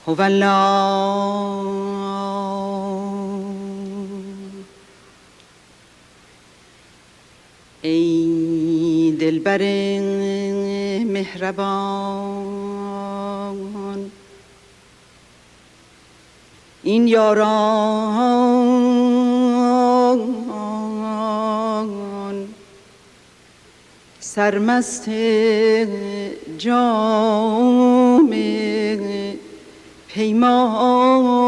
هوالله ای دلبر مهربان، این یاران سرمست جام پیمانند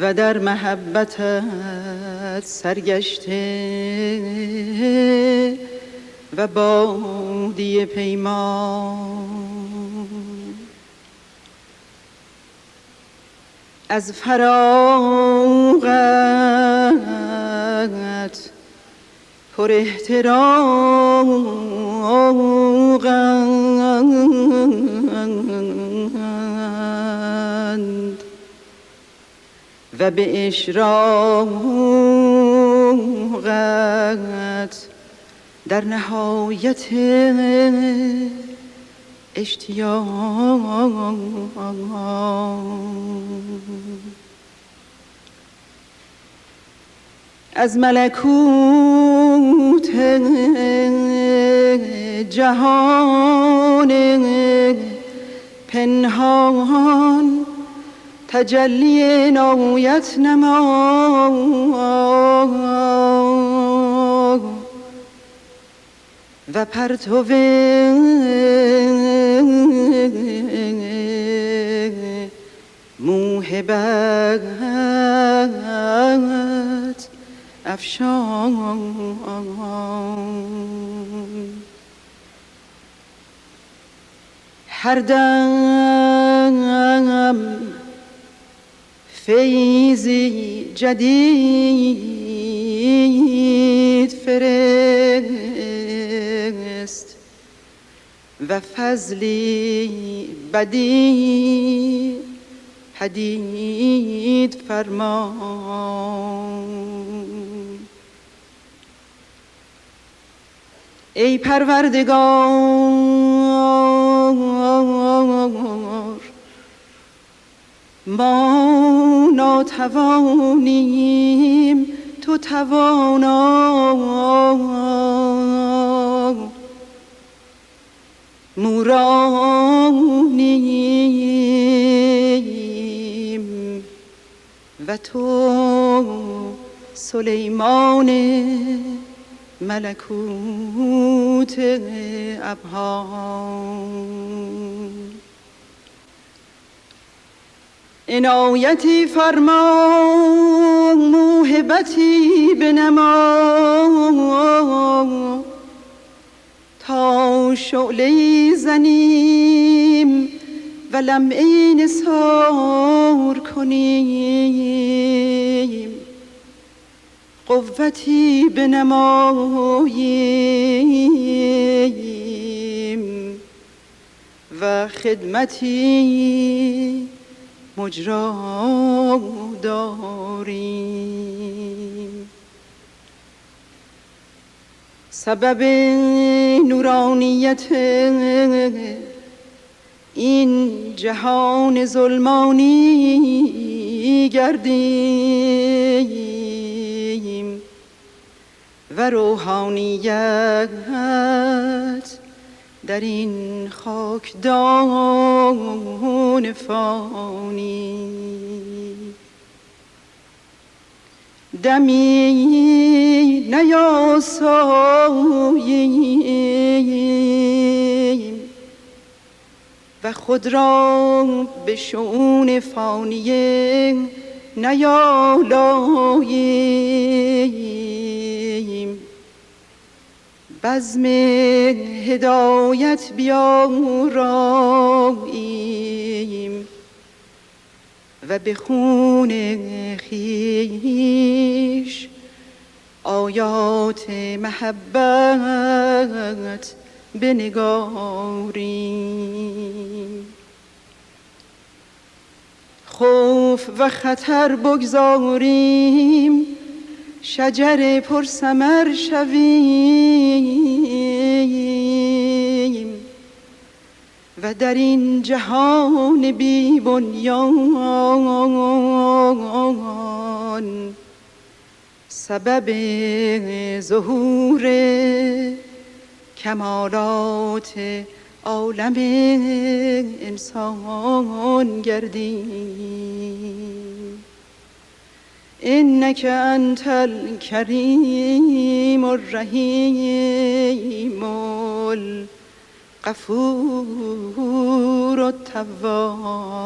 و در محبتت سرگشته و بادی پیمان. از فراغت پر احتراقند و به اشراقت در نهایت اشتیاق. از ملکوت جهان پنهان تجلی عنایت نما و پرتو موهبت افشان. هر دم فیضی جدید فرست و فضلی بدی پدید فرما. ای پروردگار، ما ناتوانیم، تو توانا، مورانیم و تو سلیمان ملکوت ابها. عنایتی فرما، موهبتی بنما تا شعله‌ای زنیم و لمعی نثار کنیم. قوتی بنماییم و خدمتی مجرا داریم. سبب نورانیت این جهان ظلمانی گردیم و روحانیت در این خاکدان فانی. دمی نیاساییم و خود را به شؤون فانیه نیالاییم. بزم هدایت بیاراییم و به خون خویش آیات محبت بنگاریم. خوف و خطر بگذاریم، شجر پرثمر شویم و در این جهان بی بنیان سبب ظهور کمالات عالم انسان گردی. انک انت الکریم الرحیم الغفور التواب.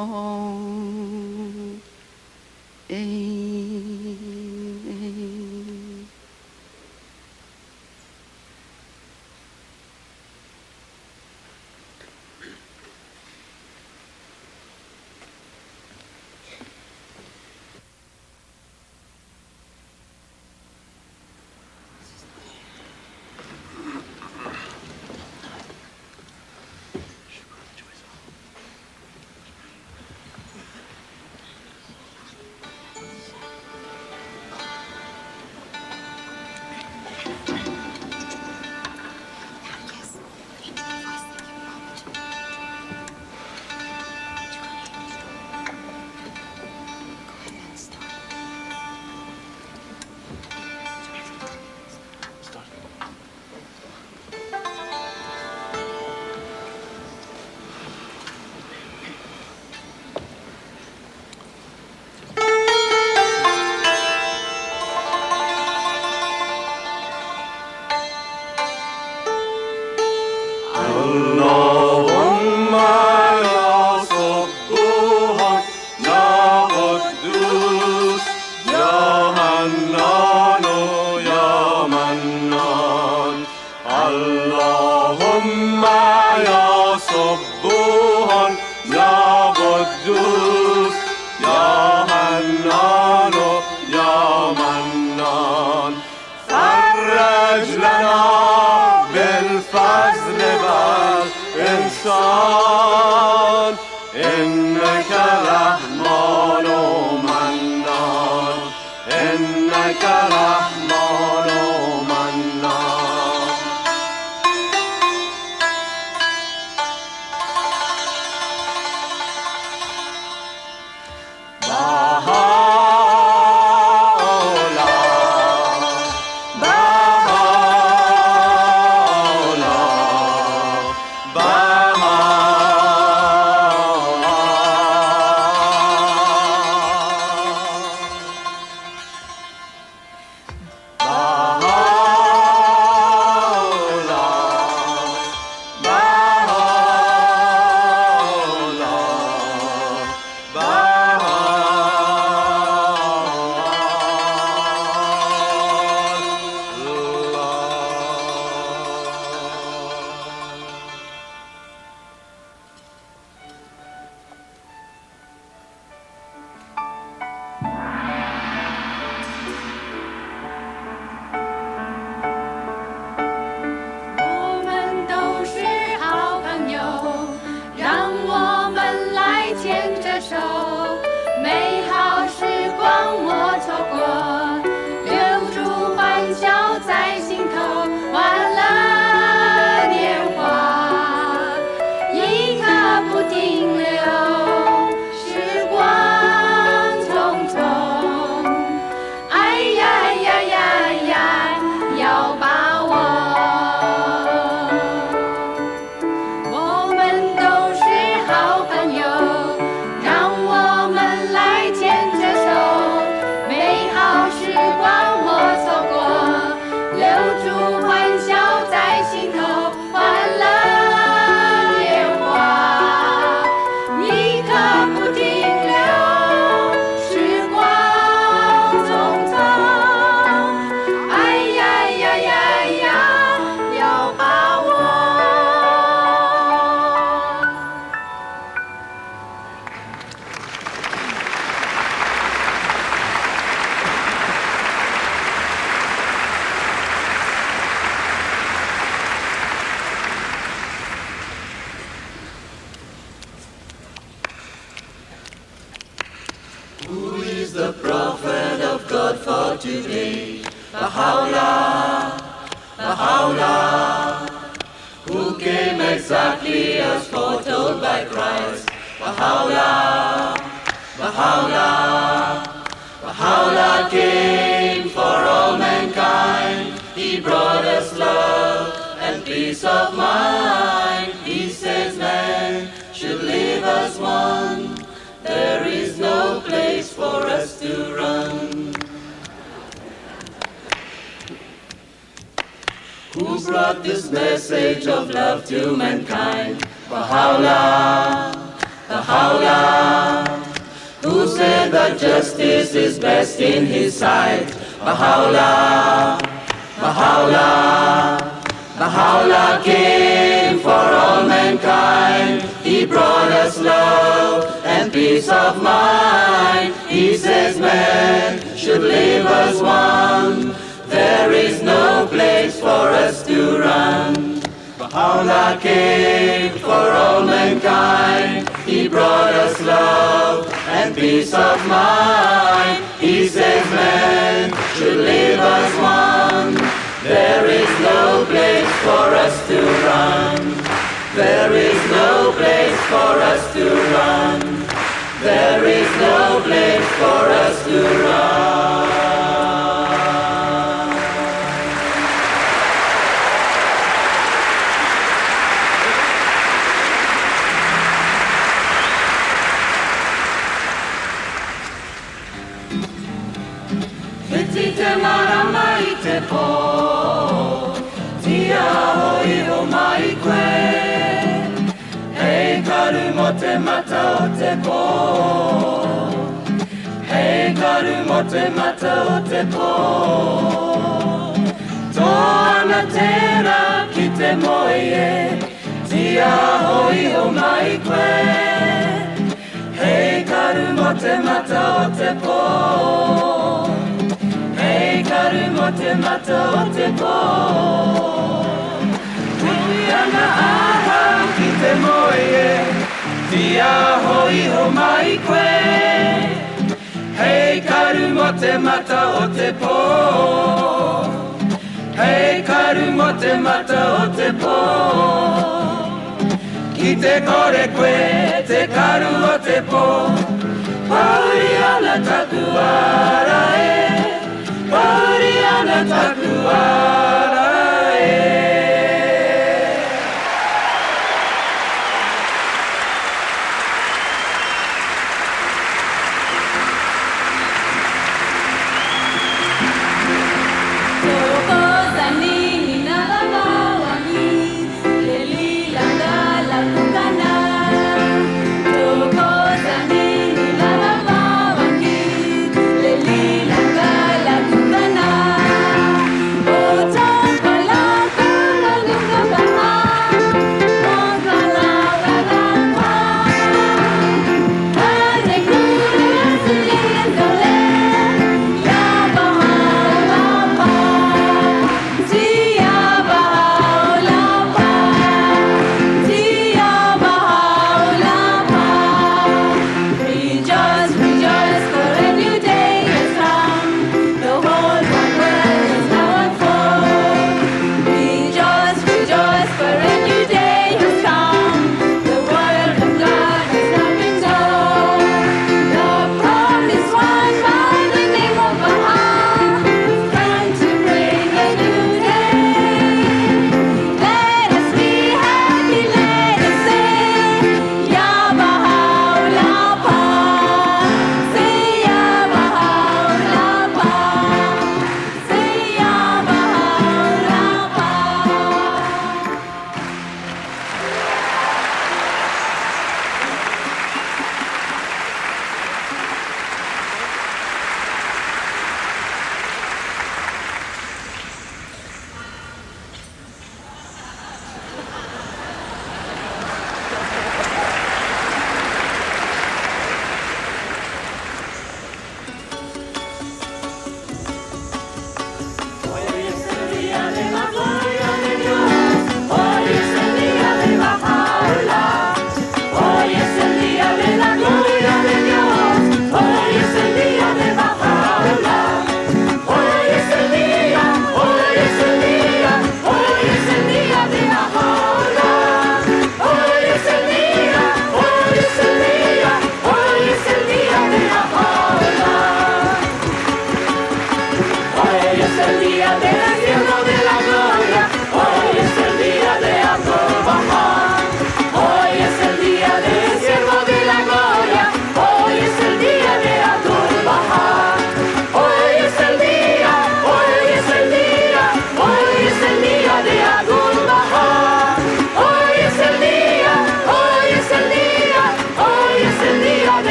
the prophet of God for today, Baha'u'llah, Baha'u'llah, who came exactly as foretold by Christ. Baha'u'llah, Baha'u'llah, Baha'u'llah came for all mankind. He brought us love and peace of mind. He says man should live as one. There is no place for us to run. Who brought this message of love to mankind? Baha'u'llah, Baha'u'llah. Who said that justice is best in his sight? Baha'u'llah, Baha'u'llah. Baha'u'llah came for all mankind. He brought us love and peace of mind. He says man should live as one. There is no place for us to run. Baha'u'llah came for all mankind. He brought us love and peace of mind. He says man should live as one. There is no place for us to run. There is no place for us to run. There is no place for us to run. Te marama I te po, tia hoi o mai koe. Hei karu mo te mata o te po, hei karu mo te mata o te po. Tōna tērā ki te moe e, tia hoi o mai koe. Hei karu mo te mata o te po, karu mo te mata o te po. Tui ana aha ki te moe e, tia hoi ho mai koe. Hei karu mo te mata o te po, hei karu mo te mata o te po. Ki te kore koe, te karu o te po, pauri ana taku ara e. Baha'u'llah taku ara e. Toko zani ni nalabawangi, leli langa la kukana. Toko zani ni nalabawangi, leli langa la kukana. O toko laka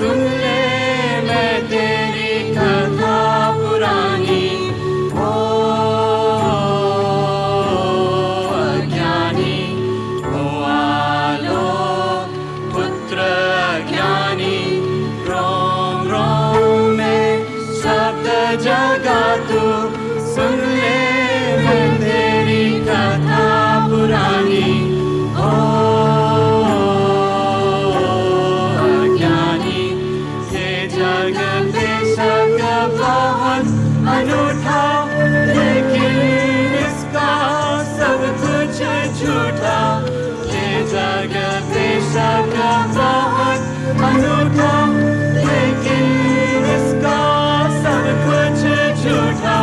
सुन ले मैं तेरी कथा पुरानी। ओ अज्ञानी, ओ आलो पुत्र ज्ञानी, रोम रोम में शब्द जगा तू। सुन ले मैं तेरी कथा पुरानी। ओ अज्ञानी, ये जग बेशक बहुत अनूठा, लेकिन इसका सब कुछ झूठा। ये जग बेशक बहुत अनूठा, लेकिन इसका सब कुछ झूठा।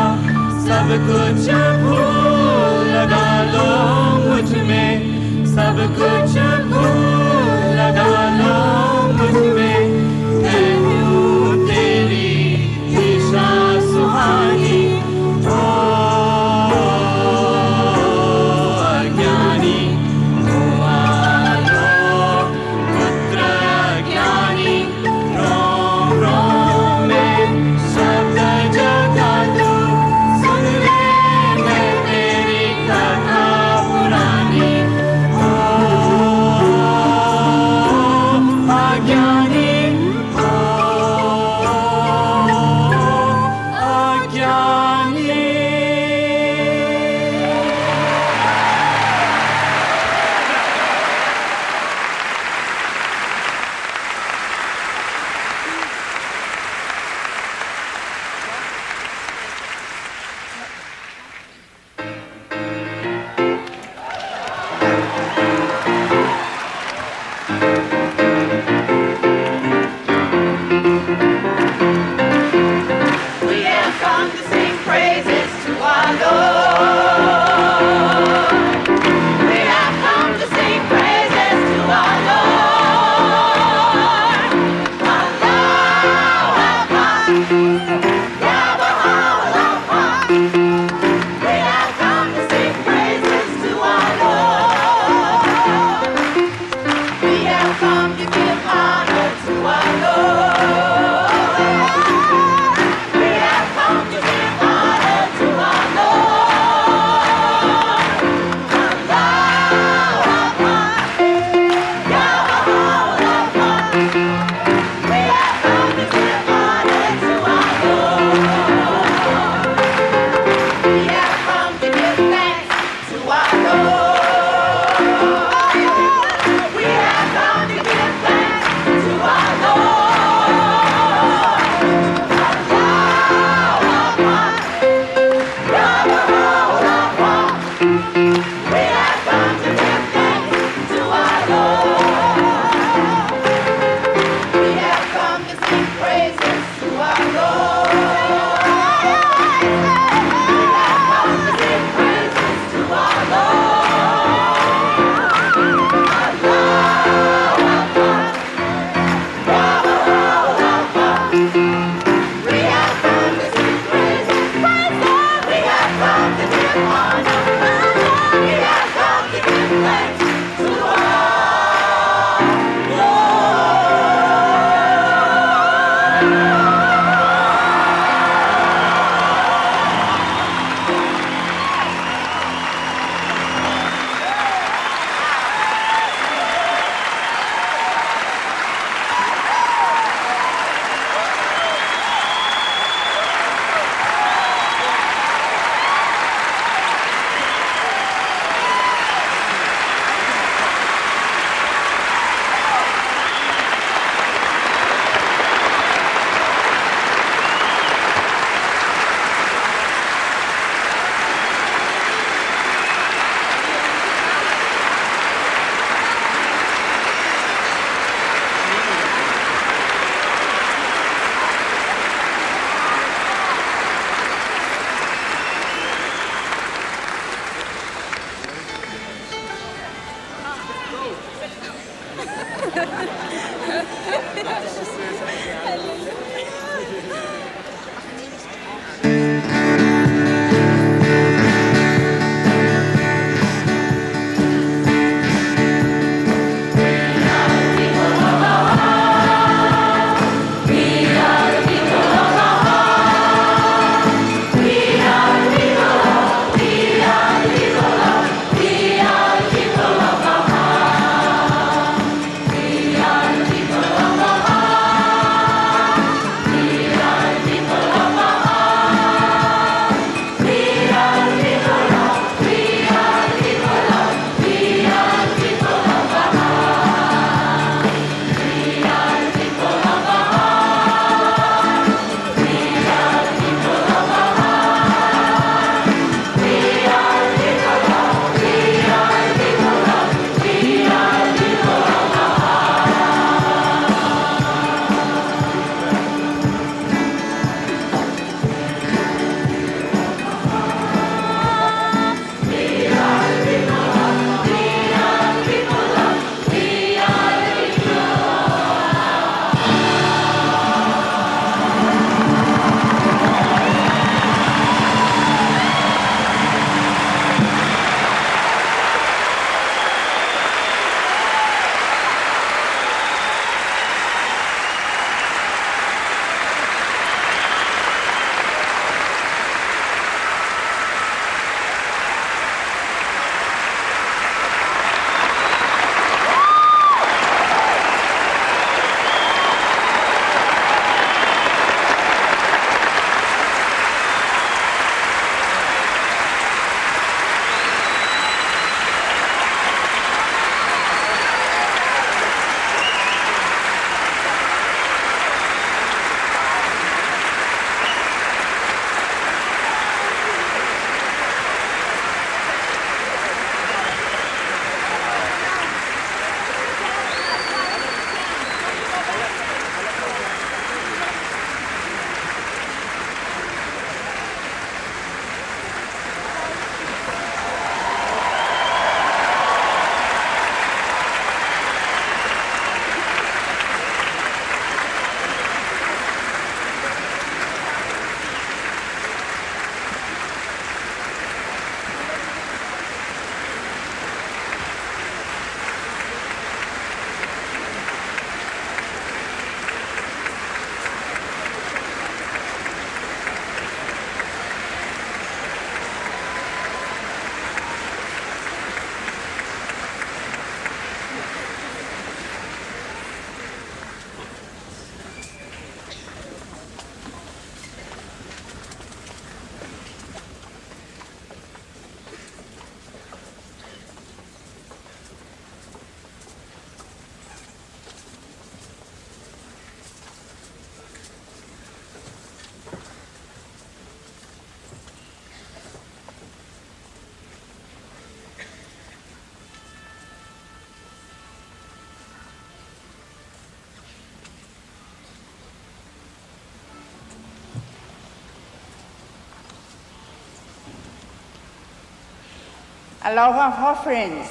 सब कुछ भूल लगा लो मुझ में, सब कुछ भूल लगा लो मुझ में। मैं हूँ तेरी दिशा सुहानी। ओ अज्ञानी, ओ आलो पुत्र ज्ञानी, रोम रोम में शब्द जगा तू। सुन ले Aloha, friends.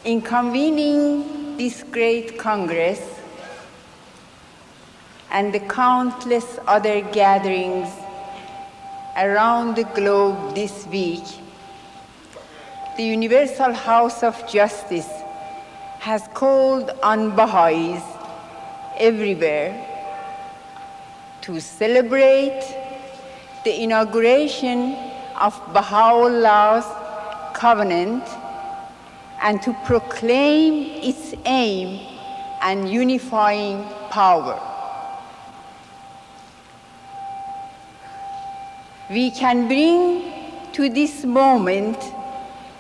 In convening this great Congress and the countless other gatherings around the globe this week, the Universal House of Justice has called on Baha'is everywhere to celebrate the inauguration of Baha'u'llah's Covenant and to proclaim its aim and unifying power. We can bring to this moment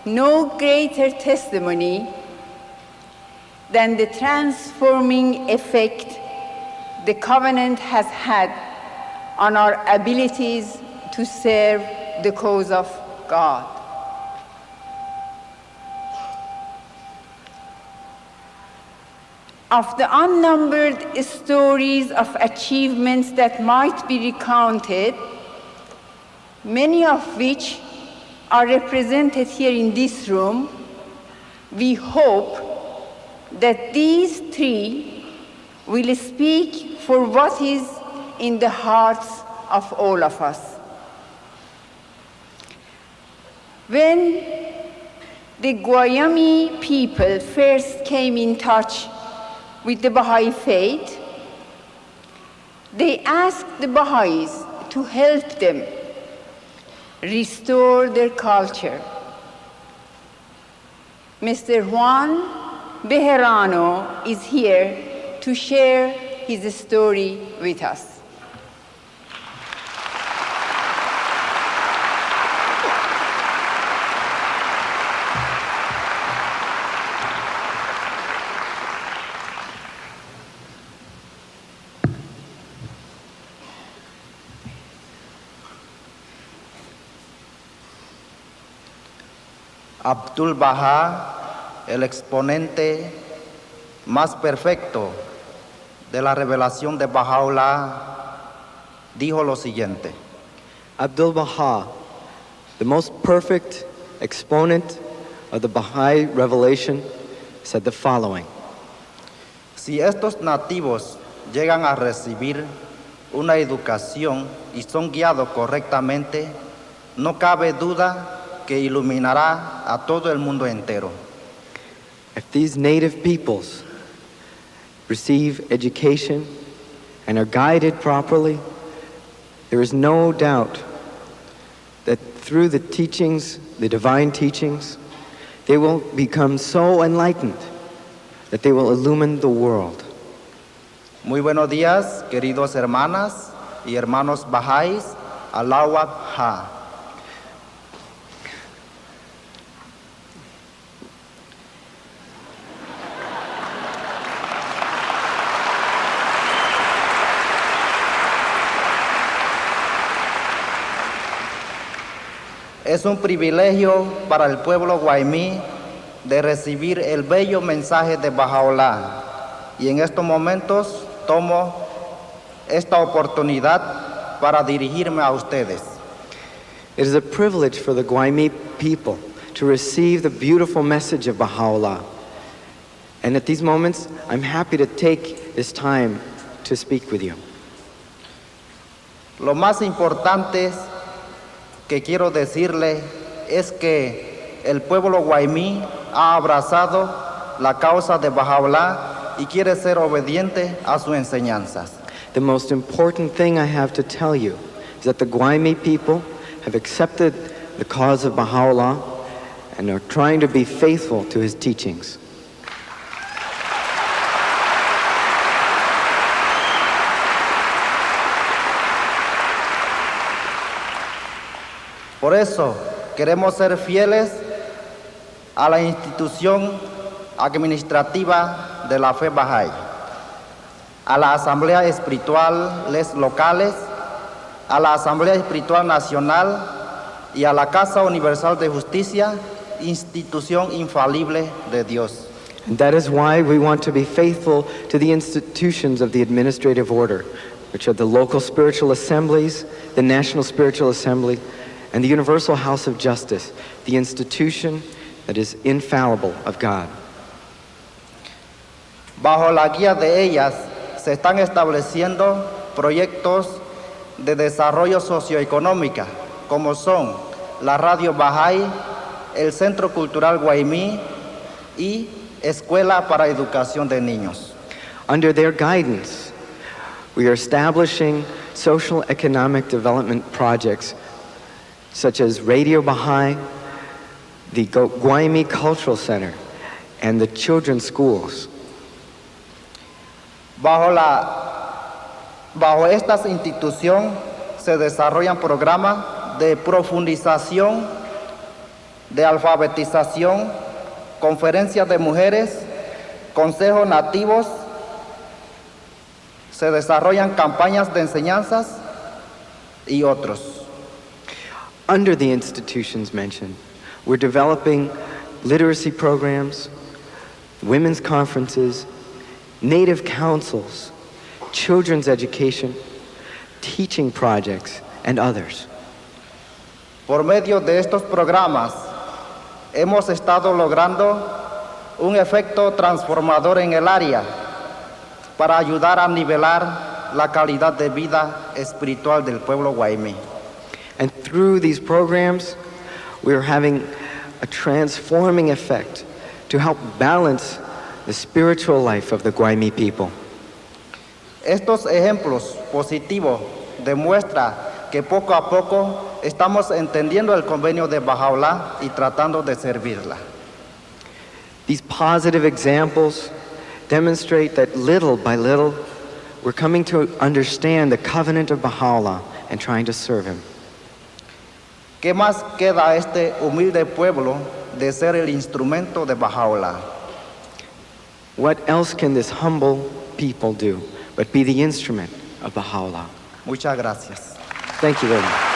no greater testimony than the transforming effect the Covenant has had on our abilities to serve the cause of God. Of the unnumbered stories of achievements that might be recounted, many of which are represented here in this room, we hope that these three will speak for what is in the hearts of all of us. When the Guayami people first came in touch with the Bahá'í Faith, they asked the Baha'is to help them restore their culture. Mr. Juan Bejarano is here to share his story with us. Abdu'l-Bahá, el exponente más perfecto de la revelación de Baha'u'llah, dijo lo siguiente. ʻAbdu'l-Bahá, the most perfect exponent of the Baha'i revelation, said the following. Si estos nativos llegan a recibir una educación y son guiados correctamente, no cabe duda que iluminará a todo el mundo entero. If these native peoples receive education and are guided properly, there is no doubt that through the teachings, the divine teachings, they will become so enlightened that they will illumine the world. Muy buenos días, queridos hermanas y hermanos Bahá'ís. ʻAbdu'l-Bahá. Es un privilegio para el pueblo guaymí de recibir el bello mensaje de Baha'u'llah, y en estos momentos tomo esta oportunidad para dirigirme a ustedes. It is a privilege for the Guaymi people to receive the beautiful message of Baha'u'llah. And at these moments, I'm happy to take this time to speak with you. Lo más importante que quiero decirle es que el pueblo guaymí ha abrazado la causa de Baha'u'llah y quiere ser obediente a sus enseñanzas. The most important thing I have to tell you is that the Guaymi people have accepted the cause of Baha'u'llah and are trying to be faithful to his teachings. Por eso queremos ser fieles a la institución administrativa de la fe Bahá'í, a la Asamblea Espirituales locales, a la Asamblea Espiritual Nacional y a la Casa Universal de Justicia, institución infalible de Dios. And that is why we want to be faithful to the institutions of the administrative order, which are the local spiritual assemblies, the National Spiritual Assembly, and the universal house of justice, the institution that is infallible of God. Bajo la guía de ellas se están estableciendo proyectos de desarrollo socioeconómico, como son la Radio Bahá'í, el Centro Cultural Guaymí y Escuela para Educación de Niños. Under their guidance, we are establishing social economic development projects such as Radio Bahá'í, the Guaymi Cultural Center, and the children's schools. Bajo estas instituciones se desarrollan programas de profundización, de alfabetización, conferencias de mujeres, consejos nativos, se desarrollan campañas de enseñanzas y otros. Under the institutions mentioned, we're developing literacy programs, women's conferences, native councils, children's education, teaching projects, and others. Por medio de estos programas, hemos estado logrando un efecto transformador en el área para ayudar a nivelar la calidad de vida espiritual del pueblo guaymí. And through these programs, we're having a transforming effect to help balance the spiritual life of the Guaymi people. Estos ejemplos positivos demuestran que poco a poco estamos entendiendo el convenio de Baha'u'lláh y tratando de servirla. These positive examples demonstrate that little by little, we're coming to understand the Covenant of Baha'u'llah and trying to serve him. ¿Qué más queda a este humilde pueblo de ser el instrumento de Baha'u'lláh? What else can this humble people do but be the instrument of Baha'u'llah? Muchas gracias. Thank you very much.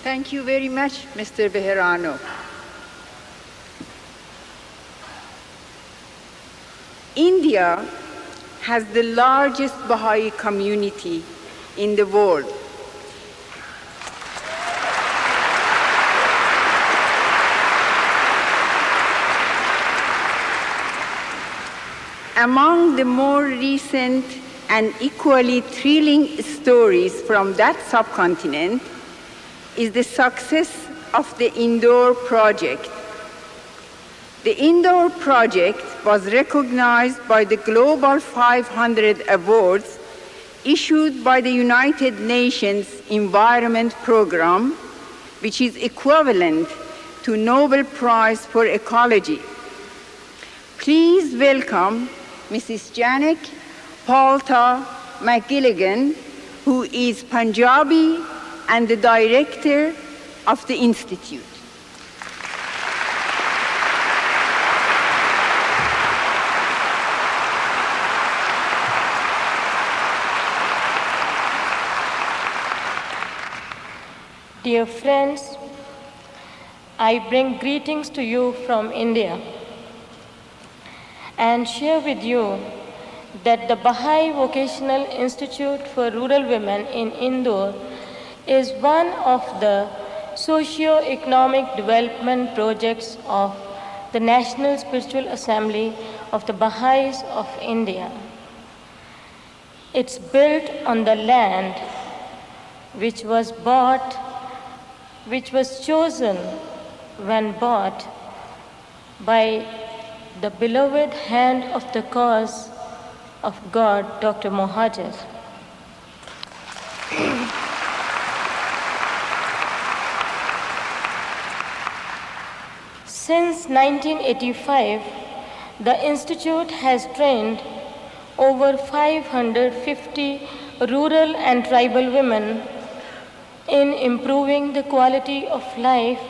Thank you very much, Mr. Bejarano. India has the largest Baha'i community in the world. Among the more recent and equally thrilling stories from that subcontinent is the success of the Indoor project. The Indoor project was recognized by the Global 500 Awards issued by the United Nations Environment Program, which is equivalent to Nobel Prize for Ecology. Please welcome Mrs. Janek Palta McGilligan, who is Punjabi and the director of the Institute. Dear friends, I bring greetings to you from India and share with you that the Baha'i Vocational Institute for Rural Women in Indore is one of the socio-economic development projects of the National Spiritual Assembly of the Baha'is of India. It's built on the land which was chosen when bought by the beloved hand of the cause of God, Dr. Mohajer. Since 1985, the Institute has trained over 550 rural and tribal women in improving the quality of life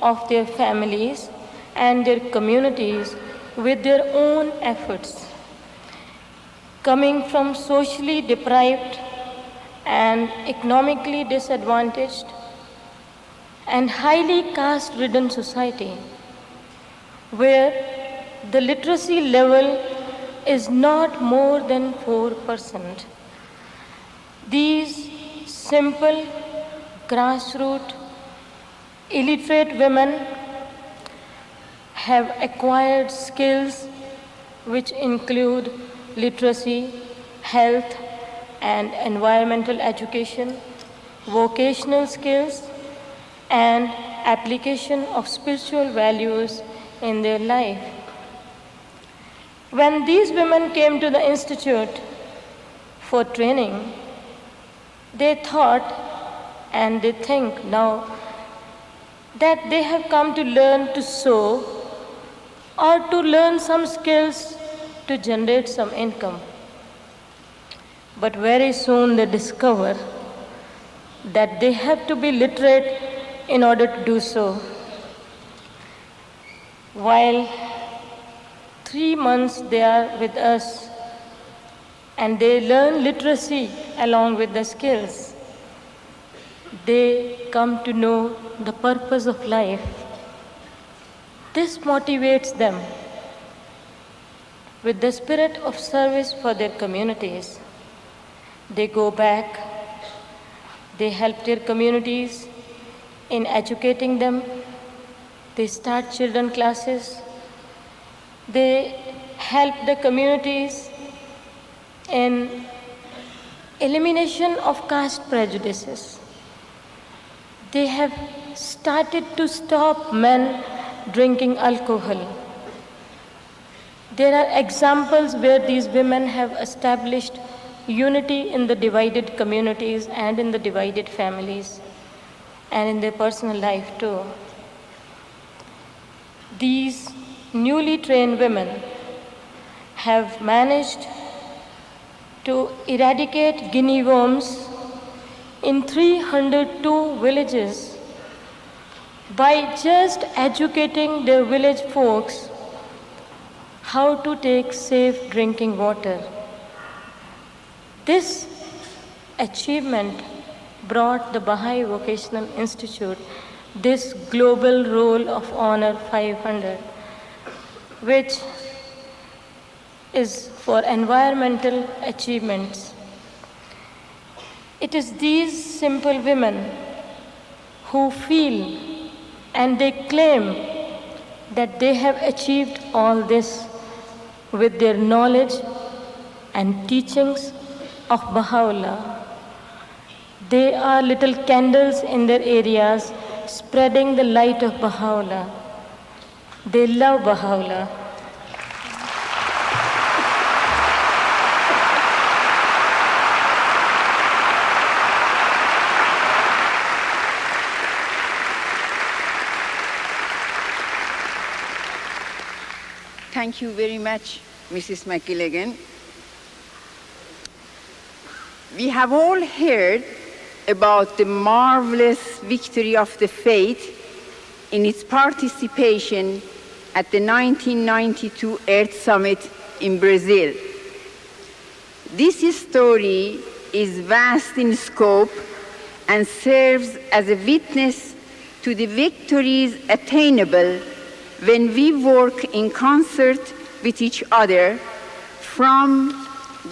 of their families and their communities with their own efforts. Coming from socially deprived and economically disadvantaged and highly caste-ridden society, where the literacy level is not more than 4%. These simple, grassroots, illiterate women have acquired skills which include literacy, health and environmental education, vocational skills, and application of spiritual values in their life. When these women came to the Institute for training, they thought, and they think now, that they have come to learn to sew or to learn some skills to generate some income. But very soon they discover that they have to be literate in order to do so. While 3 months they are with us and they learn literacy along with the skills, they come to know the purpose of life. This motivates them with the spirit of service for their communities. They go back, they help their communities in educating them, they start children classes, they help the communities in elimination of caste prejudices. They have started to stop men drinking alcohol. There are examples where these women have established unity in the divided communities and in the divided families and in their personal life too. These newly trained women have managed to eradicate guinea worms in 302 villages by just educating their village folks how to take safe drinking water. This achievement brought the Baha'i Vocational Institute this global Roll of Honor 500, which is for environmental achievements. It is these simple women who feel and they claim that they have achieved all this with their knowledge and teachings of Baha'u'llah. They are little candles in their areas spreading the light of Baha'u'llah. They love Baha'u'llah. Thank you very much, Mrs. McGilligan. We have all heard about the marvelous victory of the faith in its participation at the 1992 Earth Summit in Brazil. This story is vast in scope and serves as a witness to the victories attainable when we work in concert with each other from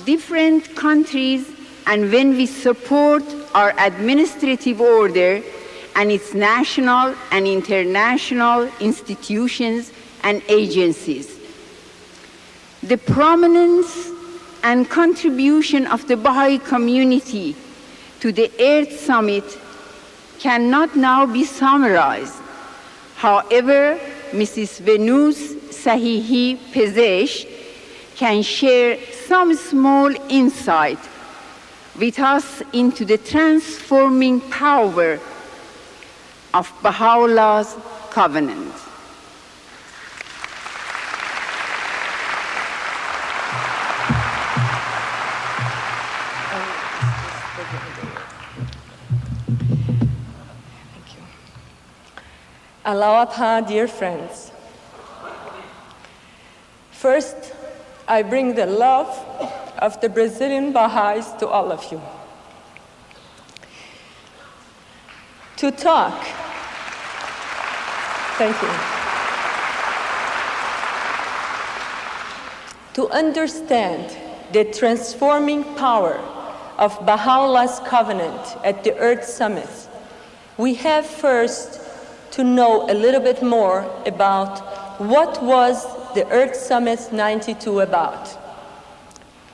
different countries and when we support our administrative order and its national and international institutions and agencies. The prominence and contribution of the Baha'i community to the Earth Summit cannot now be summarized. However, Mrs. Venus Sahihi Pezesh can share some small insight with us into the transforming power of Baha'u'llah's covenant. Alawata, dear friends. First, I bring the love of the Brazilian Baha'is to all of you. to talk. Thank you. To understand the transforming power of Baha'u'llah's covenant at the Earth Summit, we have first to know a little bit more about what was the Earth Summit 92 about.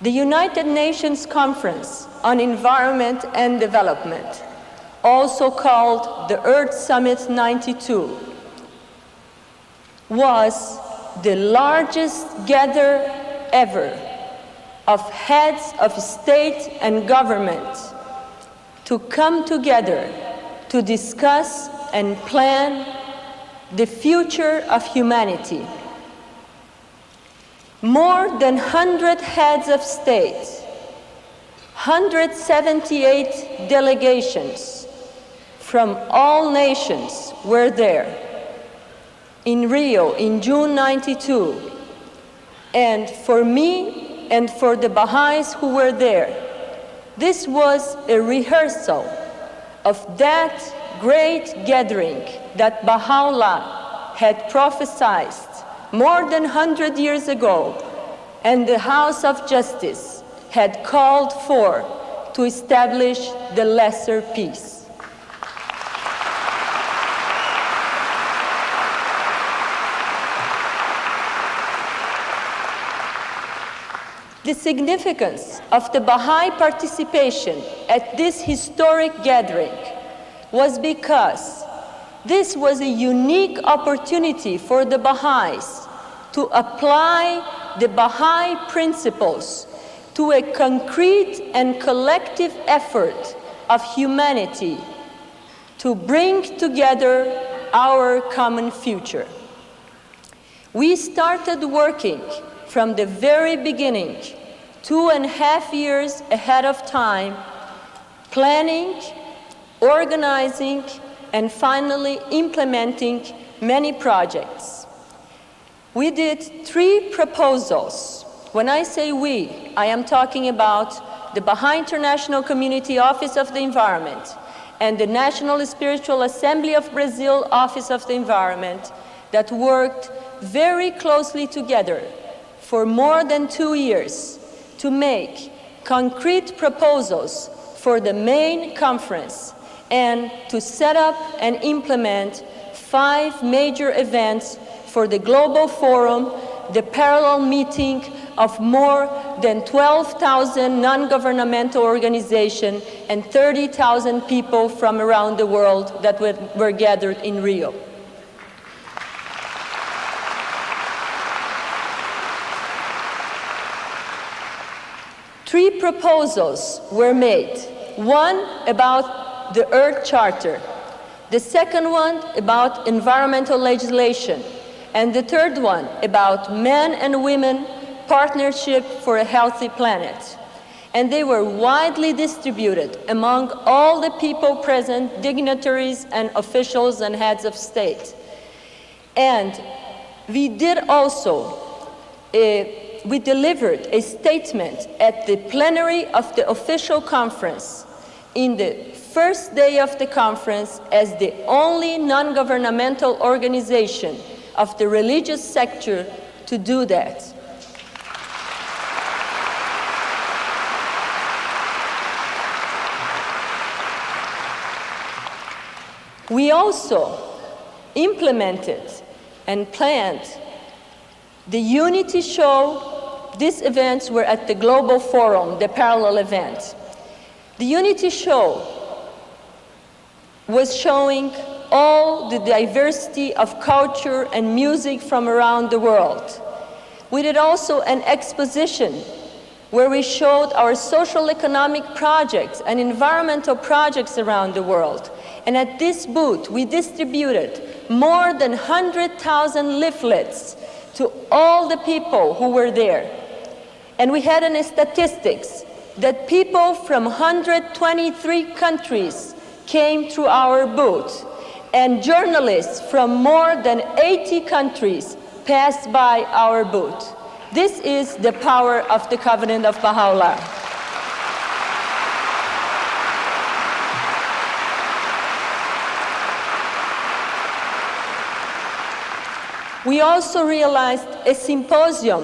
The United Nations Conference on Environment and Development, also called the Earth Summit 92, was the largest gathering ever of heads of state and government to come together to discuss and plan the future of humanity. More than 100 heads of state, 178 delegations from all nations were there in Rio in June '92. And for me and for the Baha'is who were there, this was a rehearsal of that great gathering that Baha'u'llah had prophesied more than 100 years ago, and the House of Justice had called for to establish the lesser peace. The significance of the Baha'i participation at this historic gathering was because this was a unique opportunity for the Baha'is to apply the Baha'i principles to a concrete and collective effort of humanity to bring together our common future. We started working from the very beginning, 2.5 years ahead of time, planning, organizing, and finally implementing many projects. We did 3 proposals. When I say we, I am talking about the Baha'i International Community Office of the Environment and the National Spiritual Assembly of Brazil Office of the Environment that worked very closely together for more than 2 years to make concrete proposals for the main conference and to set up and implement 5 major events for the Global Forum, the parallel meeting of more than 12,000 non-governmental organizations and 30,000 people from around the world that were gathered in Rio. Three proposals were made. One about the Earth Charter, the second one about environmental legislation, and the third one about men and women partnership for a healthy planet. And they were widely distributed among all the people present, dignitaries and officials and heads of state. And we did also we delivered a statement at the plenary of the official conference in the first day of the conference as the only non-governmental organization of the religious sector to do that. We also implemented and planned the unity show. These events were at the Global Forum, the parallel event. The unity show was showing all the diversity of culture and music from around the world. We did also an exposition where we showed our social economic projects and environmental projects around the world. And at this booth, we distributed more than 100,000 leaflets to all the people who were there. And we had in statistics that people from 123 countries came through our booth, and journalists from more than 80 countries passed by our booth. This is the power of the Covenant of Baha'u'llah. We also realized a symposium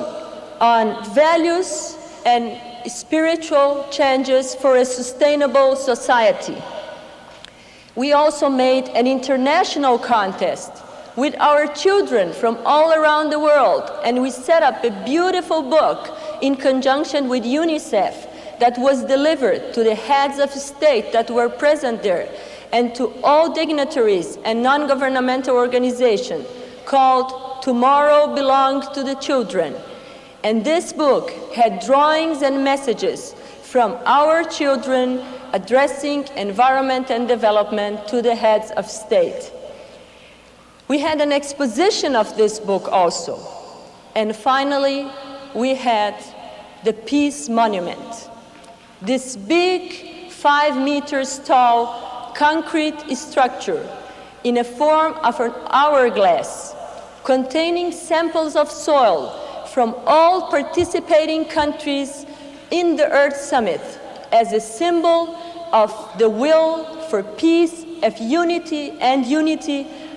on values and spiritual changes for a sustainable society. We also made an international contest with our children from all around the world, and we set up a beautiful book in conjunction with UNICEF that was delivered to the heads of state that were present there and to all dignitaries and non-governmental organizations, called Tomorrow Belongs to the Children. And this book had drawings and messages from our children addressing environment and development to the heads of state. We had an exposition of this book also. And finally, we had the Peace Monument. This big 5 meters tall concrete structure in a form of an hourglass containing samples of soil from all participating countries in the Earth Summit as a symbol of the will for peace, of unity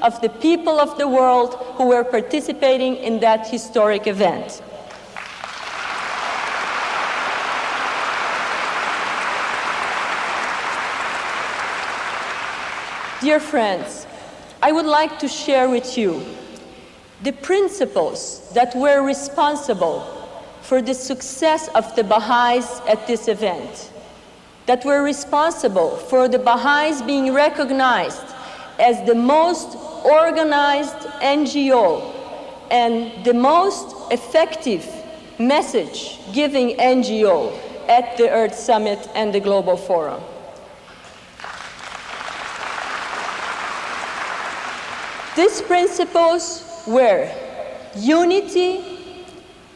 of the people of the world who were participating in that historic event. Dear friends, I would like to share with you the principles that were responsible for the success of the Baha'is at this event, that were responsible for the Baha'is being recognized as the most organized NGO and the most effective message-giving NGO at the Earth Summit and the Global Forum. These principles were unity,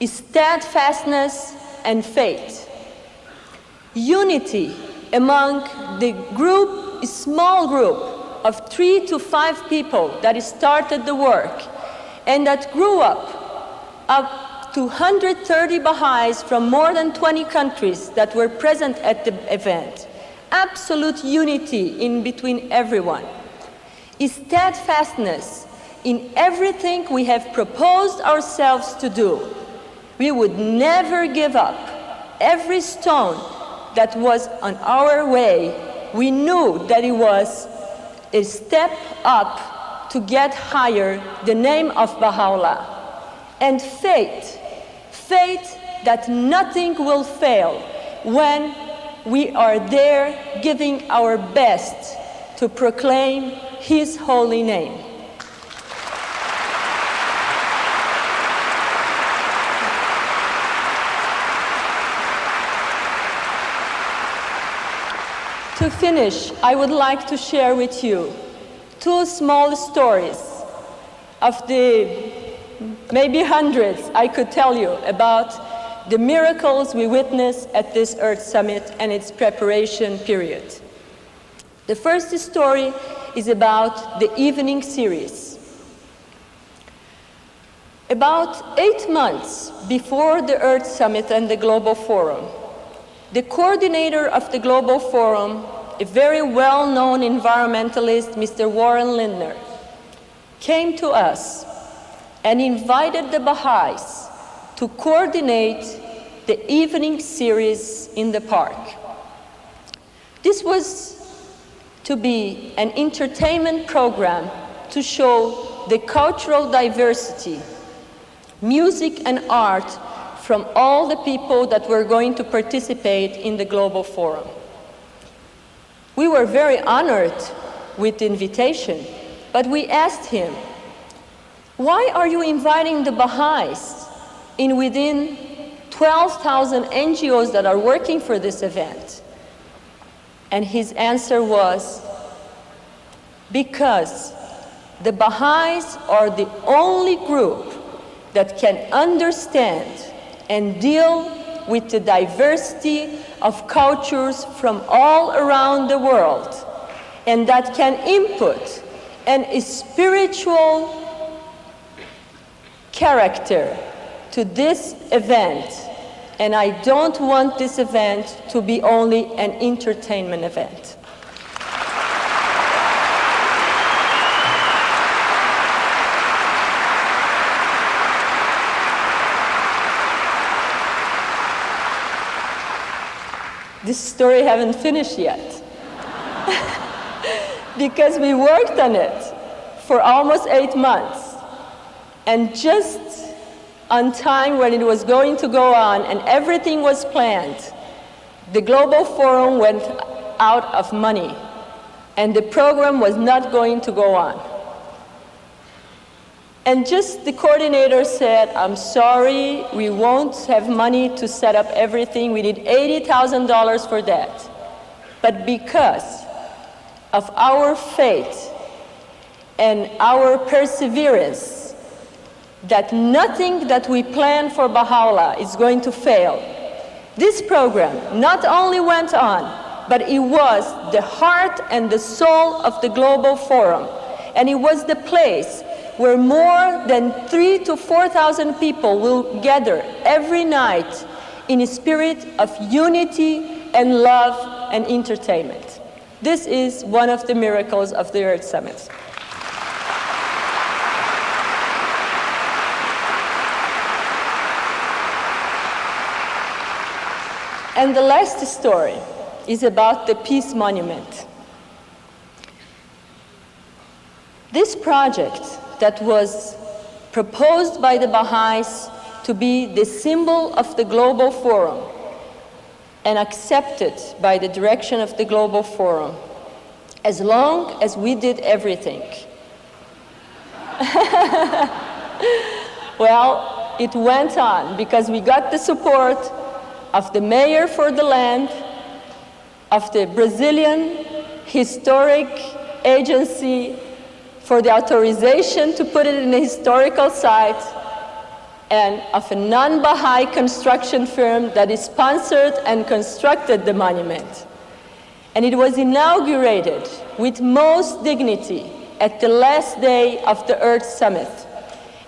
steadfastness, and faith. Unity among the small group of 3 to 5 people that started the work and that grew up to 130 Baha'is from more than 20 countries that were present at the event. Absolute unity in between everyone. Steadfastness in everything we have proposed ourselves to do. We would never give up. Every stone that was on our way, we knew that it was a step up to get higher the name of Baha'u'llah. And faith that nothing will fail when we are there giving our best to proclaim His holy name. To finish, I would like to share with you 2 small stories of the maybe hundreds I could tell you about the miracles we witnessed at this Earth Summit and its preparation period. The first story is about the evening series. About 8 months before the Earth Summit and the Global Forum, the coordinator of the Global Forum, a very well-known environmentalist, Mr. Warren Lindner, came to us and invited the Baha'is to coordinate the evening series in the park. This was to be an entertainment program to show the cultural diversity, music and art from all the people that were going to participate in the Global Forum. We were very honored with the invitation, but we asked him, why are you inviting the Baha'is in within 12,000 NGOs that are working for this event? And his answer was, because the Baha'is are the only group that can understand and deal with the diversity of cultures from all around the world, and that can input a spiritual character to this event. And I don't want this event to be only an entertainment event. this story haven't finished yet. Because we worked on it for almost 8 months. And just on time when it was going to go on and everything was planned, the Global Forum went out of money and the program was not going to go on. And just the coordinator said, I'm sorry, we won't have money to set up everything. We need $80,000 for that. But because of our faith and our perseverance, that nothing that we plan for Baha'u'llah is going to fail, this program not only went on, but it was the heart and the soul of the Global Forum. And it was the place where more than 3,000 to 4,000 people will gather every night in a spirit of unity and love and entertainment. This is one of the miracles of the Earth Summit. And the last story is about the Peace Monument. This project that was proposed by the Baha'is to be the symbol of the Global Forum and accepted by the direction of the Global Forum, as long as we did everything. Well, it went on because we got the support of the mayor for the land, of the Brazilian Historic Agency for the authorization to put it in a historical site, and of a non-Baha'i construction firm that is sponsored and constructed the monument. And it was inaugurated with most dignity at the last day of the Earth Summit.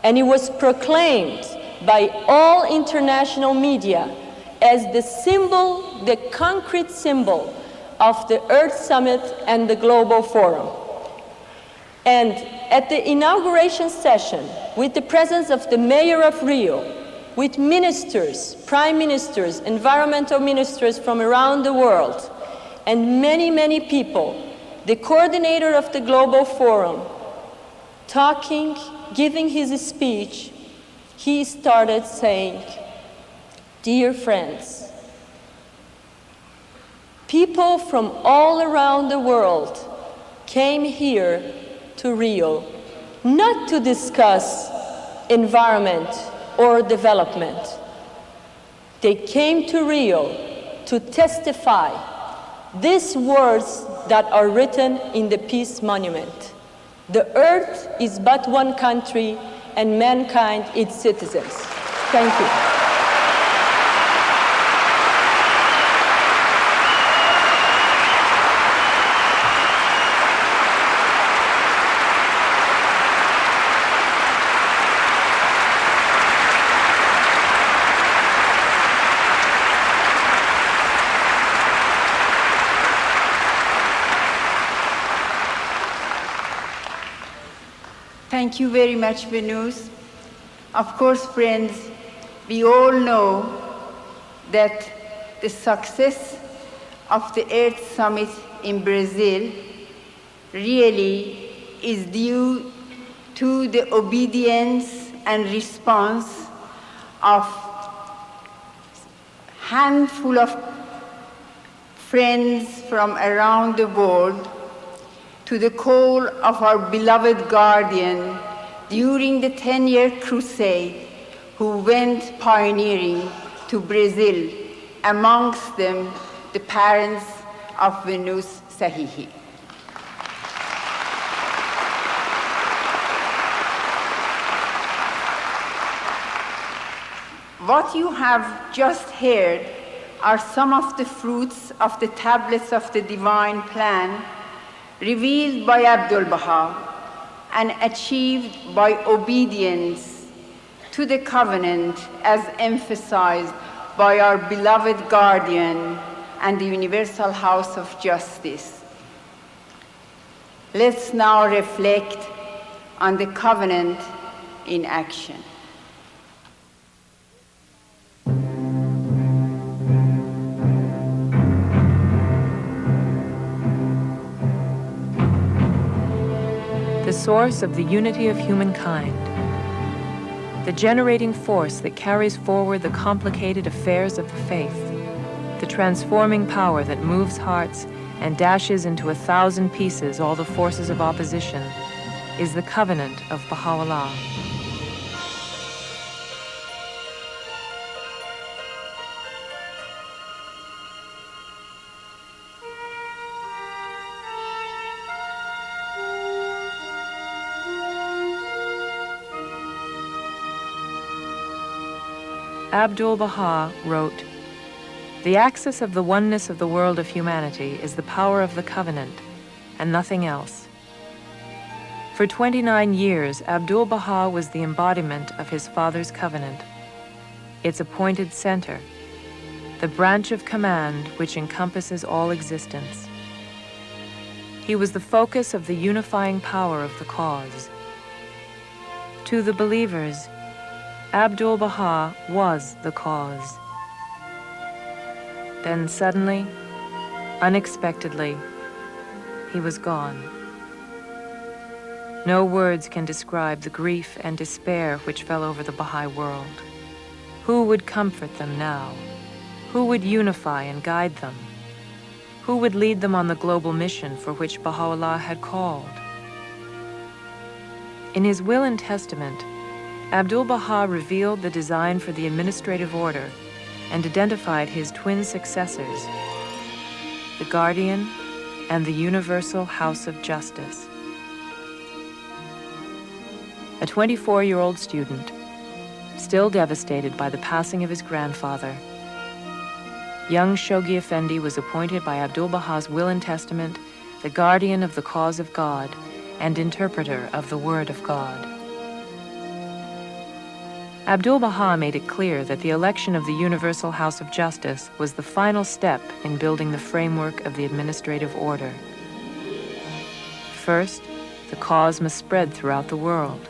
And it was proclaimed by all international media as the symbol, the concrete symbol of the Earth Summit and the Global Forum. And at the inauguration session, with the presence of the mayor of Rio, with ministers, prime ministers, environmental ministers from around the world, and many, many people, the coordinator of the Global Forum, talking, giving his speech, he started saying, "Dear friends, people from all around the world came here to Rio, not to discuss environment or development. They came to Rio to testify these words that are written in the Peace Monument. The earth is but one country and mankind its citizens." Thank you. Thank you very much, Venus. Of course, friends, we all know that the success of the Earth Summit in Brazil really is due to the obedience and response of a handful of friends from around the world to the call of our beloved guardian during the 10-year crusade, who went pioneering to Brazil, amongst them the parents of Venus Sahihi. What you have just heard are some of the fruits of the tablets of the divine plan revealed by ʻAbdu'l-Bahá and achieved by obedience to the covenant as emphasized by our beloved guardian and the Universal House of Justice. Let's now reflect on the covenant in action. source of the unity of humankind, the generating force that carries forward the complicated affairs of the faith, the transforming power that moves hearts and dashes into 1,000 pieces all the forces of opposition, is the Covenant of Baha'u'llah. ʻAbdu'l-Bahá wrote, "The axis of the oneness of the world of humanity is the power of the covenant, and nothing else." For 29 years, ʻAbdu'l-Bahá was the embodiment of his father's covenant, its appointed center, the branch of command which encompasses all existence. He was the focus of the unifying power of the cause. To the believers, ʻAbdu'l-Bahá was the cause. Then suddenly, unexpectedly, he was gone. No words can describe the grief and despair which fell over the Baha'i world. Who would comfort them now? Who would unify and guide them? Who would lead them on the global mission for which Baha'u'llah had called? In his will and testament, ʻAbdu'l-Bahá revealed the design for the administrative order and identified his twin successors, the Guardian and the Universal House of Justice. A 24-year-old student, still devastated by the passing of his grandfather, young Shoghi Effendi was appointed by ʻAbdu'l-Bahā's will and testament the guardian of the cause of God and interpreter of the Word of God. ʻAbdu'l-Bahá made it clear that the election of the Universal House of Justice was the final step in building the framework of the administrative order. First, the cause must spread throughout the world.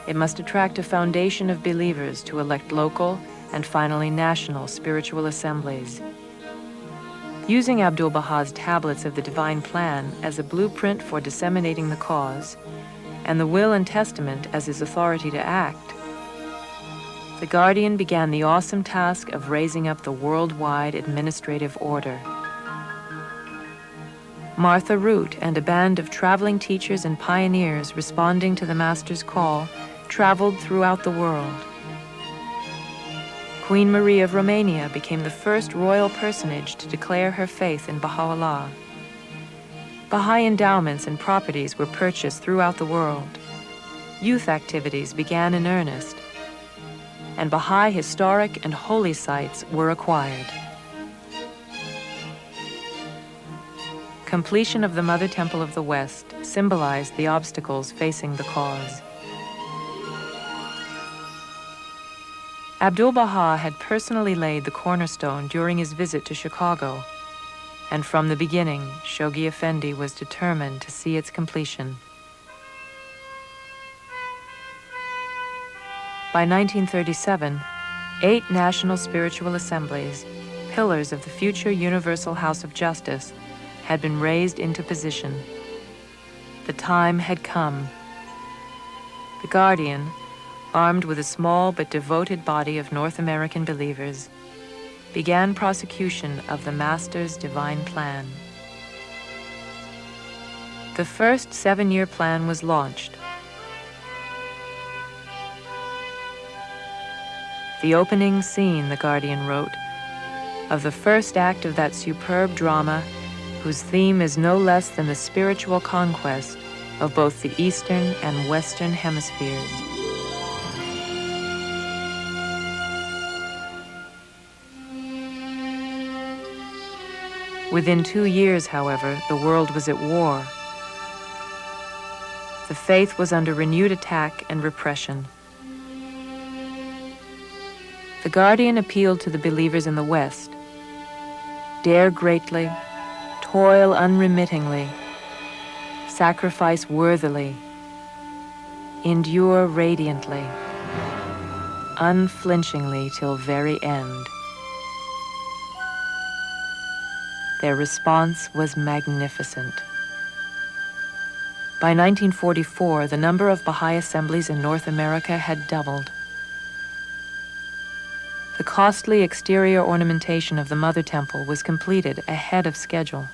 It must attract a foundation of believers to elect local and finally national spiritual assemblies. Using ʻAbdu'l-Bahā's tablets of the divine plan as a blueprint for disseminating the cause, and the will and testament as his authority to act, the Guardian began the awesome task of raising up the worldwide administrative order. Martha Root and a band of traveling teachers and pioneers responding to the Master's call traveled throughout the world. Queen Marie of Romania became the first royal personage to declare her faith in Baha'u'llah. Baha'i endowments and properties were purchased throughout the world. Youth activities began in earnest, and Baha'i historic and holy sites were acquired. Completion of the Mother Temple of the West symbolized the obstacles facing the cause. ʻAbdu'l-Bahá had personally laid the cornerstone during his visit to Chicago, and from the beginning, Shoghi Effendi was determined to see its completion. By 1937, 8 national spiritual assemblies, pillars of the future Universal House of Justice, had been raised into position. The time had come. The Guardian, armed with a small but devoted body of North American believers, began prosecution of the Master's divine plan. The first 7-year plan was launched. The opening scene, the Guardian wrote, of the first act of that superb drama whose theme is no less than the spiritual conquest of both the Eastern and Western hemispheres. Within 2 years, however, the world was at war. The faith was under renewed attack and repression. The Guardian appealed to the believers in the West. Dare greatly, toil unremittingly, sacrifice worthily, endure radiantly, unflinchingly till very end. Their response was magnificent. By 1944, the number of Baha'i assemblies in North America had doubled. The costly exterior ornamentation of the Mother Temple was completed ahead of schedule.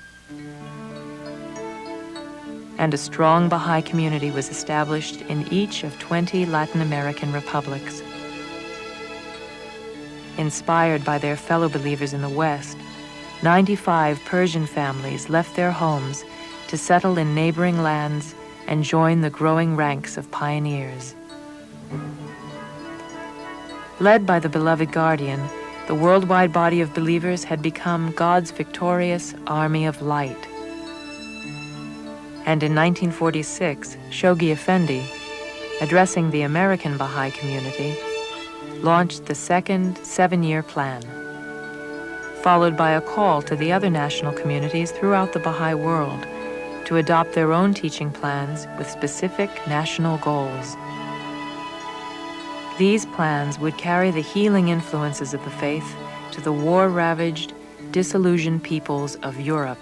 And a strong Baha'i community was established in each of 20 Latin American republics. Inspired by their fellow believers in the West, 95 Persian families left their homes to settle in neighboring lands and join the growing ranks of pioneers. Led by the beloved guardian, the worldwide body of believers had become God's victorious army of light. And in 1946, Shoghi Effendi, addressing the American Baha'i community, launched the second 7-year plan, followed by a call to the other national communities throughout the Baha'i world to adopt their own teaching plans with specific national goals. These plans would carry the healing influences of the faith to the war-ravaged, disillusioned peoples of Europe.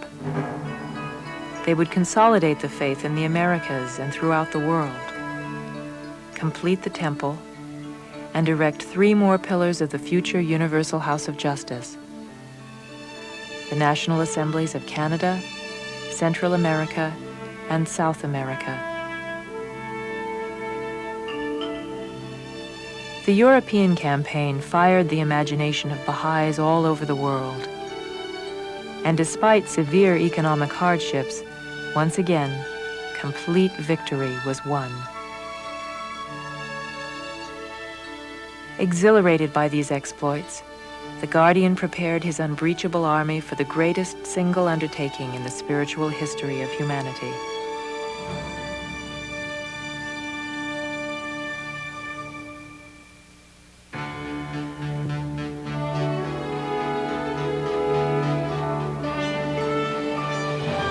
They would consolidate the faith in the Americas and throughout the world, complete the temple, and erect 3 more pillars of the future Universal House of Justice: the National Assemblies of Canada, Central America, and South America. The European campaign fired the imagination of Baha'is all over the world. And despite severe economic hardships, once again, complete victory was won. Exhilarated by these exploits, the Guardian prepared his unbreachable army for the greatest single undertaking in the spiritual history of humanity.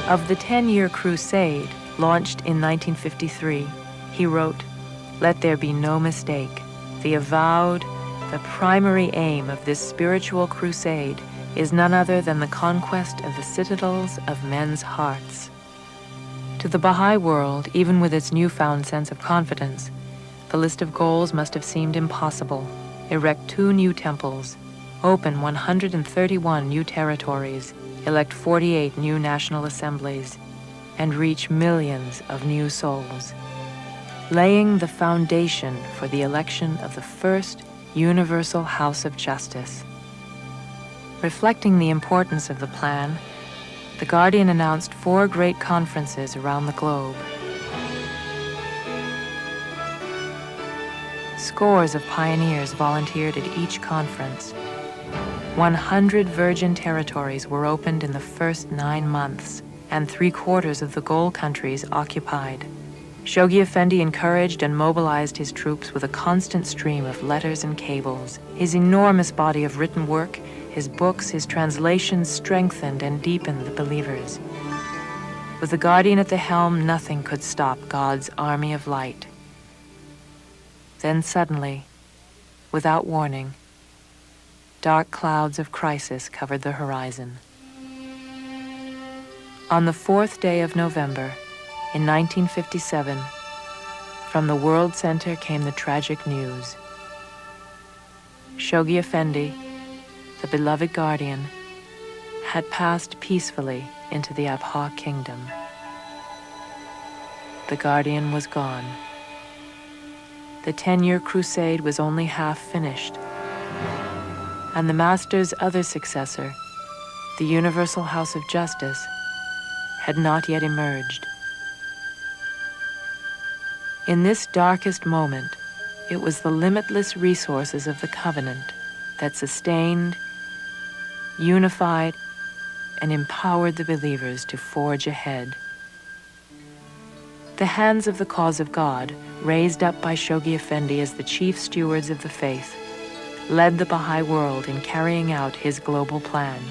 Of the 10-year crusade, launched in 1953, he wrote, "Let there be no mistake. The avowed, the primary aim of this spiritual crusade is none other than the conquest of the citadels of men's hearts." To the Baha'i world, even with its newfound sense of confidence, the list of goals must have seemed impossible. Erect 2 new temples, open 131 new territories, elect 48 new national assemblies, and reach millions of new souls, laying the foundation for the election of the first Universal House of Justice. Reflecting the importance of the plan, the Guardian announced 4 great conferences around the globe. Scores of pioneers volunteered at each conference. 100 virgin territories were opened in the first 9 months, and 3/4 of the goal countries occupied. Shoghi Effendi encouraged and mobilized his troops with a constant stream of letters and cables. His enormous body of written work, his books, his translations strengthened and deepened the believers. With the Guardian at the helm, nothing could stop God's army of light. Then suddenly, without warning, dark clouds of crisis covered the horizon. On the 4th day of November, in 1957, from the World Center came the tragic news. Shoghi Effendi, the beloved Guardian, had passed peacefully into the Abha kingdom. The Guardian was gone. The 10-year crusade was only half finished, and the Master's other successor, the Universal House of Justice, had not yet emerged. In this darkest moment, it was the limitless resources of the Covenant that sustained, unified, and empowered the believers to forge ahead. The hands of the cause of God, raised up by Shoghi Effendi as the chief stewards of the faith, led the Baha'i world in carrying out his global plan.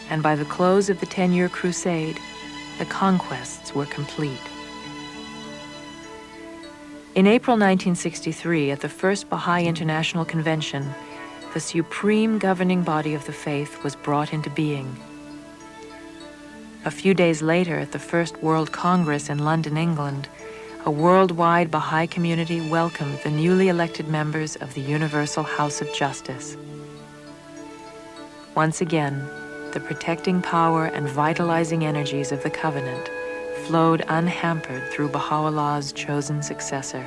And by the close of the 10-year crusade, the conquests were complete. In April 1963, at the First Baha'i International Convention, the supreme governing body of the faith was brought into being. A few days later, at the First World Congress in London, England, a worldwide Baha'i community welcomed the newly elected members of the Universal House of Justice. Once again, the protecting power and vitalizing energies of the Covenant flowed unhampered through Baha'u'llah's chosen successor.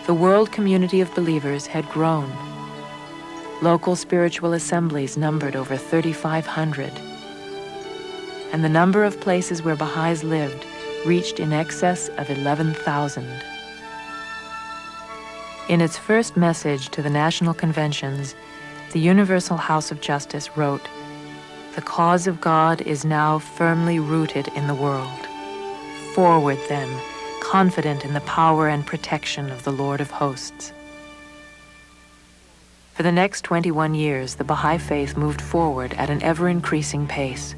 The world community of believers had grown. Local spiritual assemblies numbered over 3,500. And the number of places where Baha'is lived reached in excess of 11,000. In its first message to the national conventions, the Universal House of Justice wrote, "The cause of God is now firmly rooted in the world. Forward, then, confident in the power and protection of the Lord of hosts." For the next 21 years, the Bahá'í Faith moved forward at an ever-increasing pace.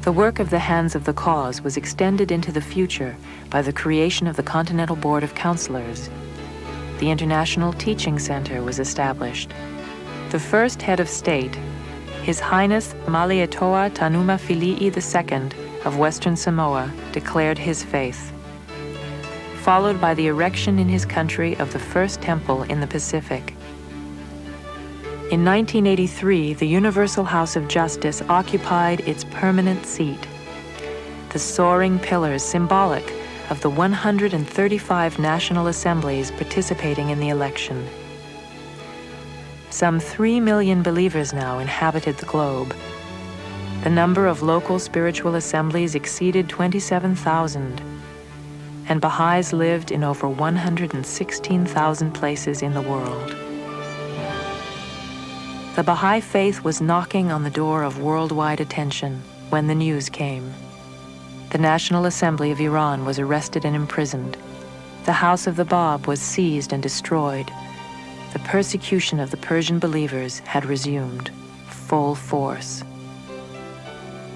The work of the Hands of the Cause was extended into the future by the creation of the Continental Board of Counselors. The International Teaching Center was established. The first head of state, His Highness Malietoa Tanuma Fili'i II of Western Samoa, declared his faith, followed by the erection in his country of the first temple in the Pacific. In 1983, the Universal House of Justice occupied its permanent seat, the soaring pillars symbolic of the 135 national assemblies participating in the election. Some 3 million believers now inhabited the globe. The number of local spiritual assemblies exceeded 27,000, and Baha'is lived in over 116,000 places in the world. The Bahá'í Faith was knocking on the door of worldwide attention when the news came. The National Assembly of Iran was arrested and imprisoned. The House of the Bab was seized and destroyed. The persecution of the Persian believers had resumed, full force.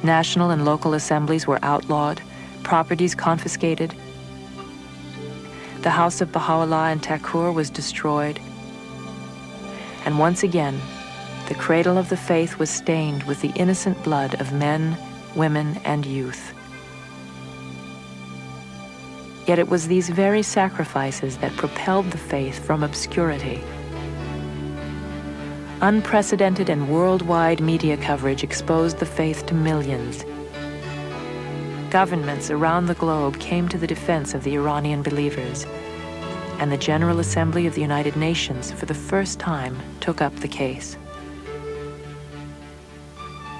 National and local assemblies were outlawed, properties confiscated. The House of Baha'u'llah in Takur was destroyed. And once again, the cradle of the faith was stained with the innocent blood of men, women, and youth. Yet it was these very sacrifices that propelled the faith from obscurity. Unprecedented and worldwide media coverage exposed the faith to millions. Governments around the globe came to the defense of the Iranian believers, and the General Assembly of the United Nations for the first time took up the case.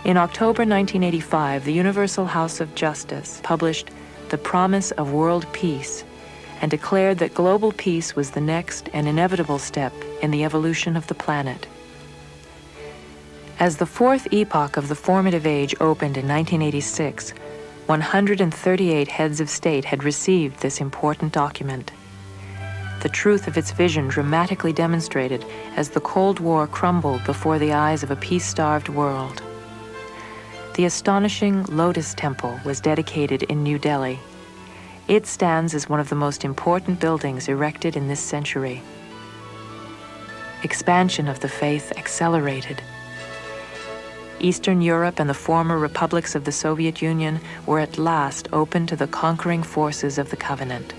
In October 1985, the Universal House of Justice published The Promise of World Peace and declared that global peace was the next and inevitable step in the evolution of the planet. As the fourth epoch of the formative age opened in 1986, 138 heads of state had received this important document. The truth of its vision dramatically demonstrated as the Cold War crumbled before the eyes of a peace-starved world. The astonishing Lotus Temple was dedicated in New Delhi. It stands as one of the most important buildings erected in this century. Expansion of the faith accelerated. Eastern Europe and the former republics of the Soviet Union were at last open to the conquering forces of the Covenant.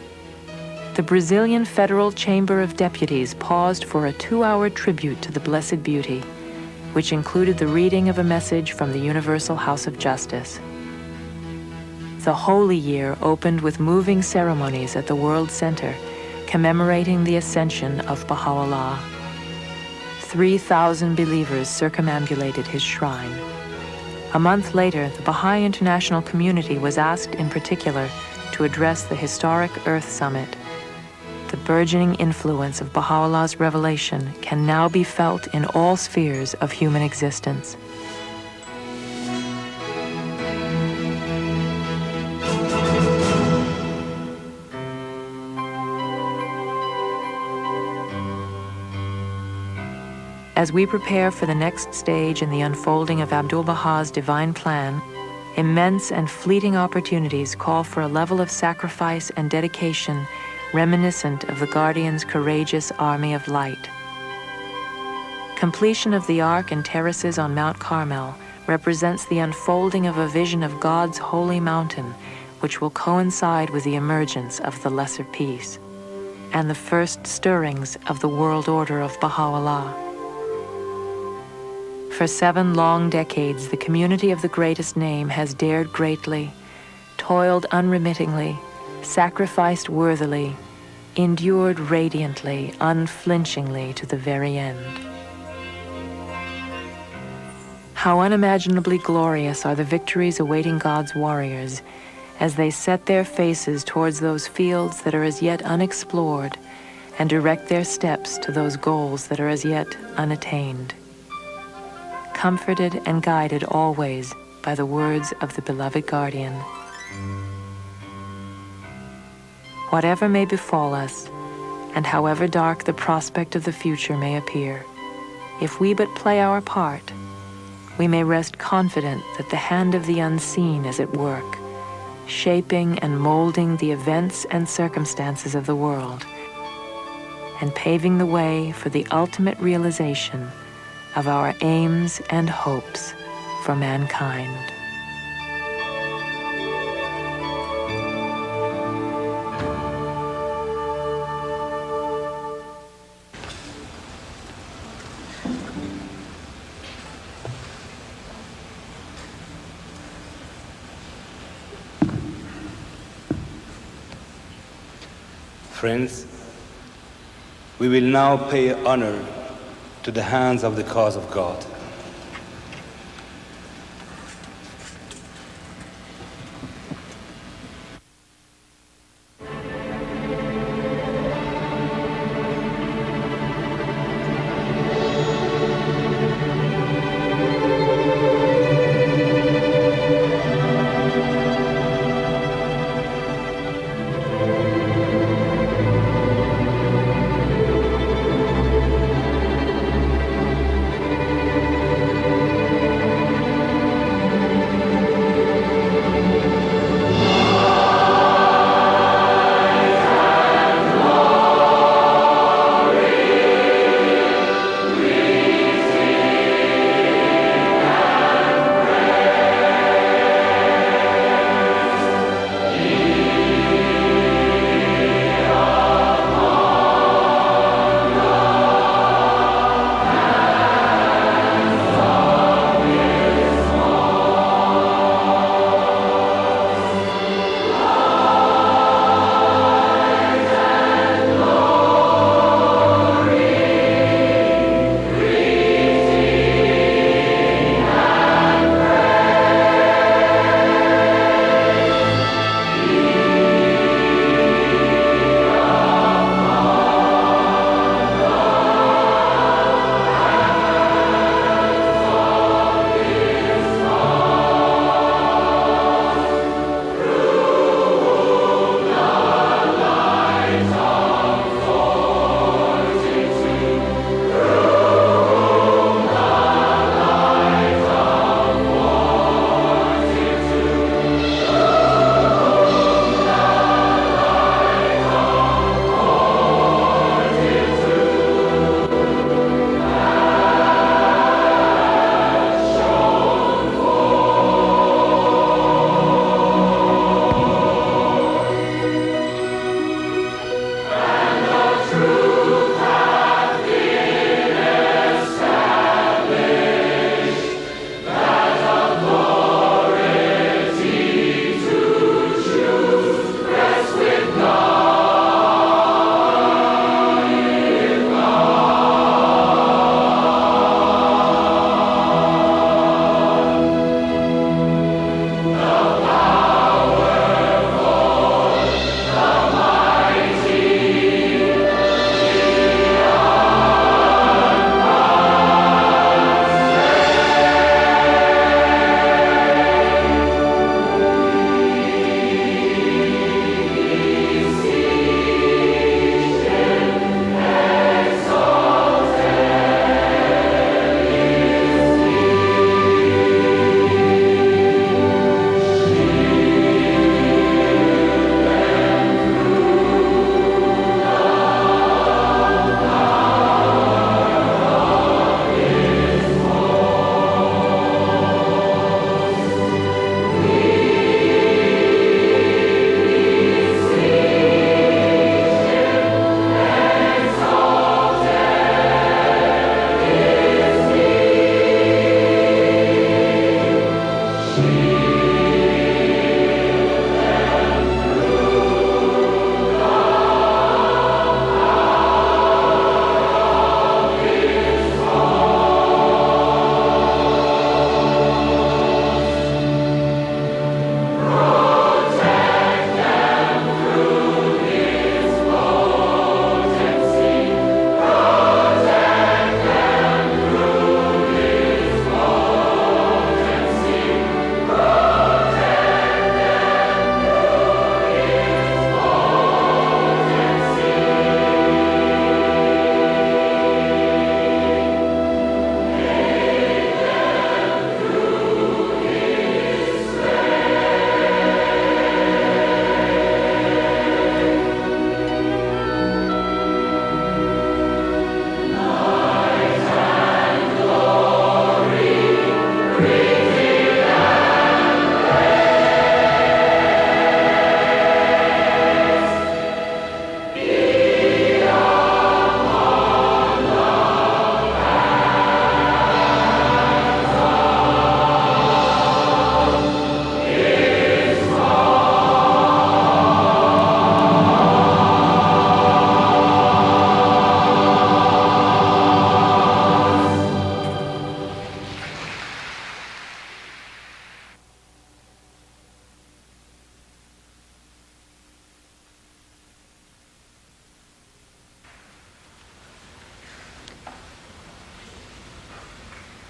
The Brazilian Federal Chamber of Deputies paused for a 2-hour tribute to the Blessed Beauty, which included the reading of a message from the Universal House of Justice. The Holy Year opened with moving ceremonies at the World Center, commemorating the ascension of Baha'u'llah. 3,000 believers circumambulated his shrine. A month later, the Baha'i international community was asked in particular to address the historic Earth Summit. The burgeoning influence of Baha'u'llah's revelation can now be felt in all spheres of human existence. As we prepare for the next stage in the unfolding of ʻAbdu'l-Bahā's divine plan, immense and fleeting opportunities call for a level of sacrifice and dedication reminiscent of the Guardian's courageous army of light. Completion of the Ark and terraces on Mount Carmel represents the unfolding of a vision of God's holy mountain, which will coincide with the emergence of the lesser peace and the first stirrings of the world order of Baha'u'llah. For 7 long decades, the community of the greatest name has dared greatly, toiled unremittingly, sacrificed worthily, endured radiantly, unflinchingly to the very end. How unimaginably glorious are the victories awaiting God's warriors as they set their faces towards those fields that are as yet unexplored and direct their steps to those goals that are as yet unattained. Comforted and guided always by the words of the beloved guardian. Whatever may befall us, and however dark the prospect of the future may appear, if we but play our part, we may rest confident that the hand of the unseen is at work, shaping and molding the events and circumstances of the world, and paving the way for the ultimate realization of our aims and hopes for mankind. Friends, we will now pay honor to the hands of the cause of God.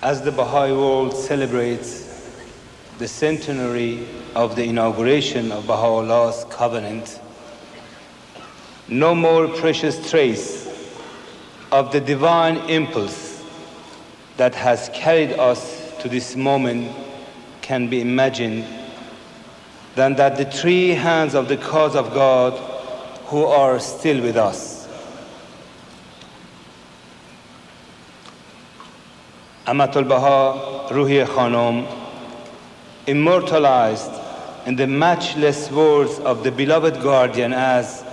As the Bahá'í world celebrates the centenary of the inauguration of Baha'u'llah's covenant, no more precious trace of the divine impulse that has carried us to this moment can be imagined than that the three hands of the cause of God who are still with us. ʻAbdu'l-Bahá Ruhi Khanum, immortalized in the matchless words of the beloved guardian as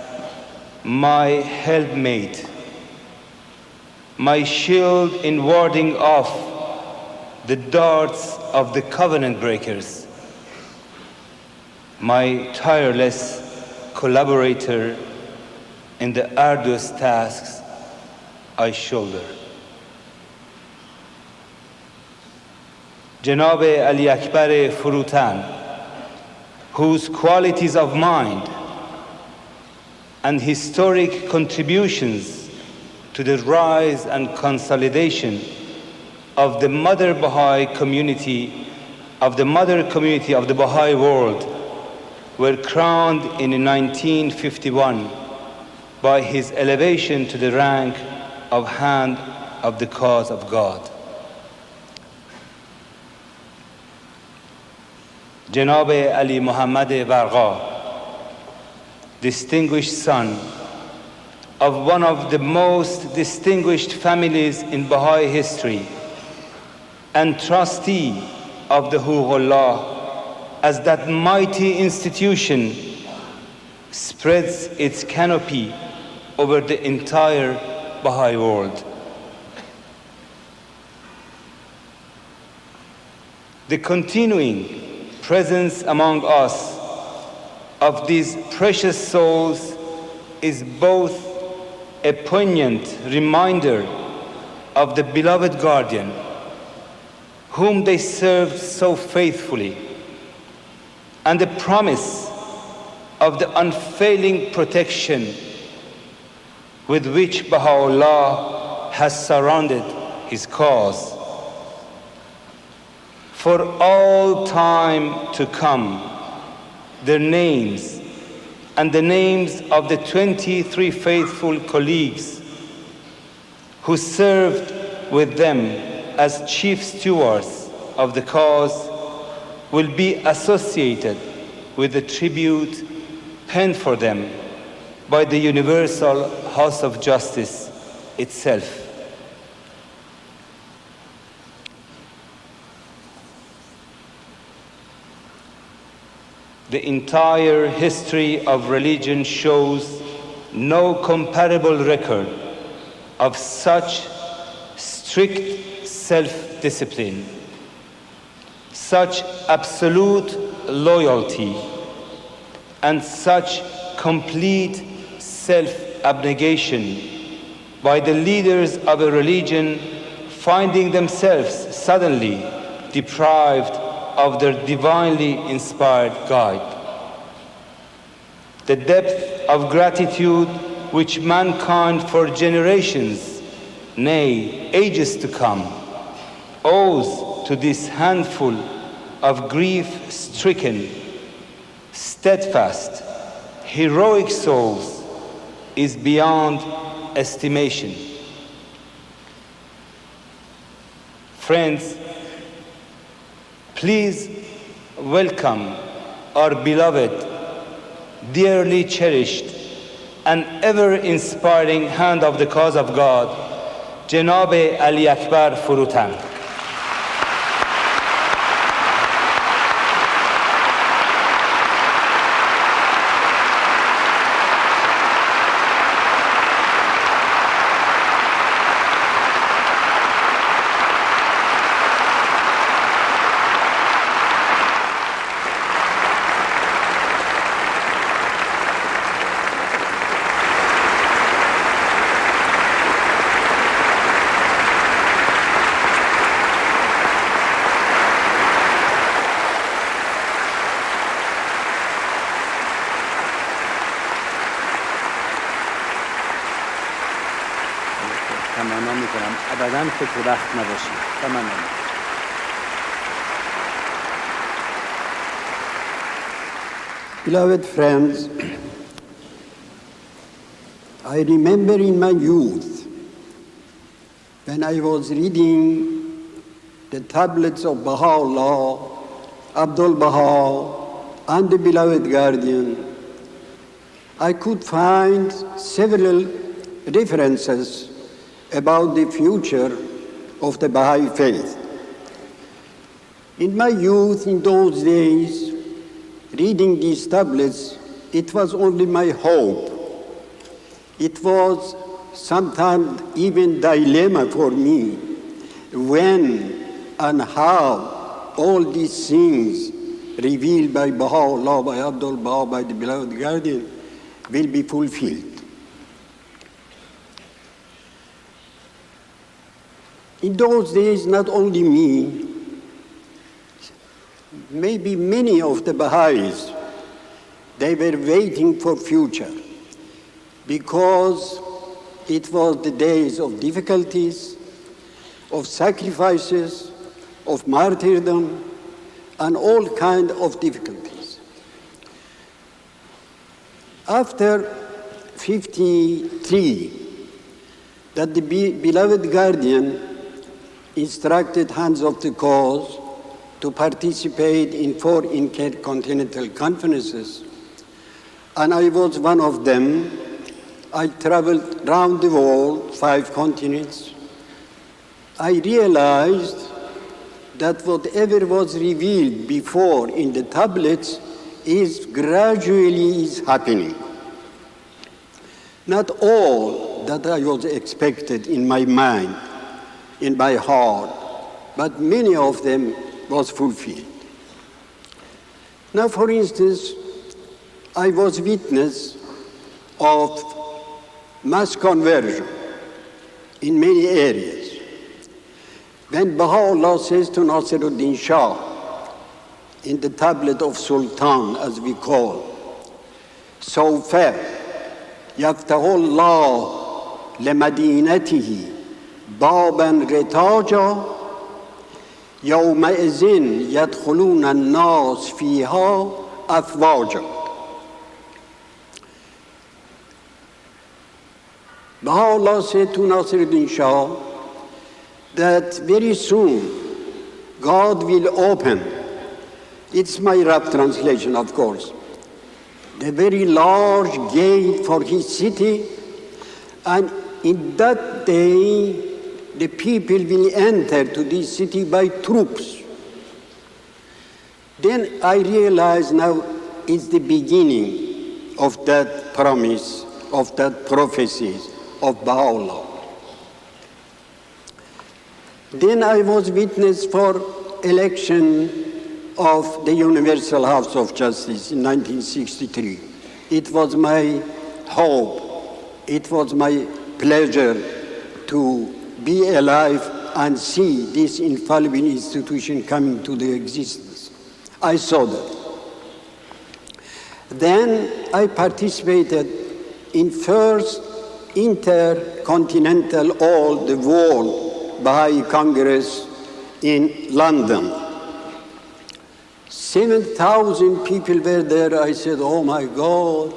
my helpmate, my shield in warding off the darts of the covenant breakers, my tireless collaborator in the arduous tasks I shoulder. Janab Ali Akbar Furutan, whose qualities of mind and historic contributions to the rise and consolidation of the mother Baha'i community, of the Baha'i world, were crowned in 1951 by his elevation to the rank of Hand of the Cause of God. Janab Ali Muhammad Vargha, distinguished son of one of the most distinguished families in Baha'i history and trustee of the Baha'u'llah, as that mighty institution spreads its canopy over the entire Baha'i world. The continuing presence among us of these precious souls is both a poignant reminder of the beloved guardian whom they served so faithfully, and the promise of the unfailing protection with which Baha'u'llah has surrounded his cause. For all time to come, their names and the names of the 23 faithful colleagues who served with them as chief stewards of the cause will be associated with the tribute penned for them by the Universal House of Justice itself. The entire history of religion shows no comparable record of such strict self-discipline, such absolute loyalty, and such complete self-abnegation by the leaders of a religion finding themselves suddenly deprived of their divinely inspired guide. The depth of gratitude which mankind for generations, nay, ages to come, owes to this handful of grief-stricken, steadfast, heroic souls is beyond estimation. Friends, please welcome our beloved, dearly cherished, and ever-inspiring hand of the cause of God, Janab Ali Akbar Furutan. تمنا میکنم ابداً فکر وقت نباشید. تمنا. Beloved friends, I remember in my youth when I was reading the tablets of Baha'u'llah, ʻAbdu'l-Bahá, and the beloved guardian, I could find several references about the future of the Bahá'í Faith. In my youth, in those days, reading these tablets, it was only my hope. It was sometimes even dilemma for me when and how all these things revealed by Baha'u'llah, by ʻAbdu'l-Bahá, by the beloved guardian will be fulfilled. In those days, not only me, maybe many of the Baha'is, they were waiting for future because it was the days of difficulties, of sacrifices, of martyrdom, and all kinds of difficulties. After 1953, that the beloved guardian instructed Hands of the Cause to participate in 4 intercontinental conferences, and I was one of them. I traveled around the world, 5 continents. I realized that whatever was revealed before in the tablets is gradually happening. Not all that I was expected in my mind, in my heart, but many of them was fulfilled. Now, for instance, I was witness of mass conversion in many areas. When Baha'u'llah says to Nasiruddin Shah, in the tablet of Sultan, as we call, سوف يفتح الله لمدينته بابا رتاجا يومئذ يدخلون الناس فيها أفواجا. Baha'u'llah said to Nasiruddin Shah that very soon God will open, it's my rough translation of course, the very large gate for his city, and in that day the people will enter to this city by troops. Then I realized now it's the beginning of that promise, of that prophecy of Baha'u'llah. Then I was witness for election of the Universal House of Justice in 1963. It was my hope, it was my pleasure to be alive and see this infallible institution coming to the existence. I saw that. Then I participated in first intercontinental all the world Bahá'í Congress in London. 7,000 people were there. I said, oh my God,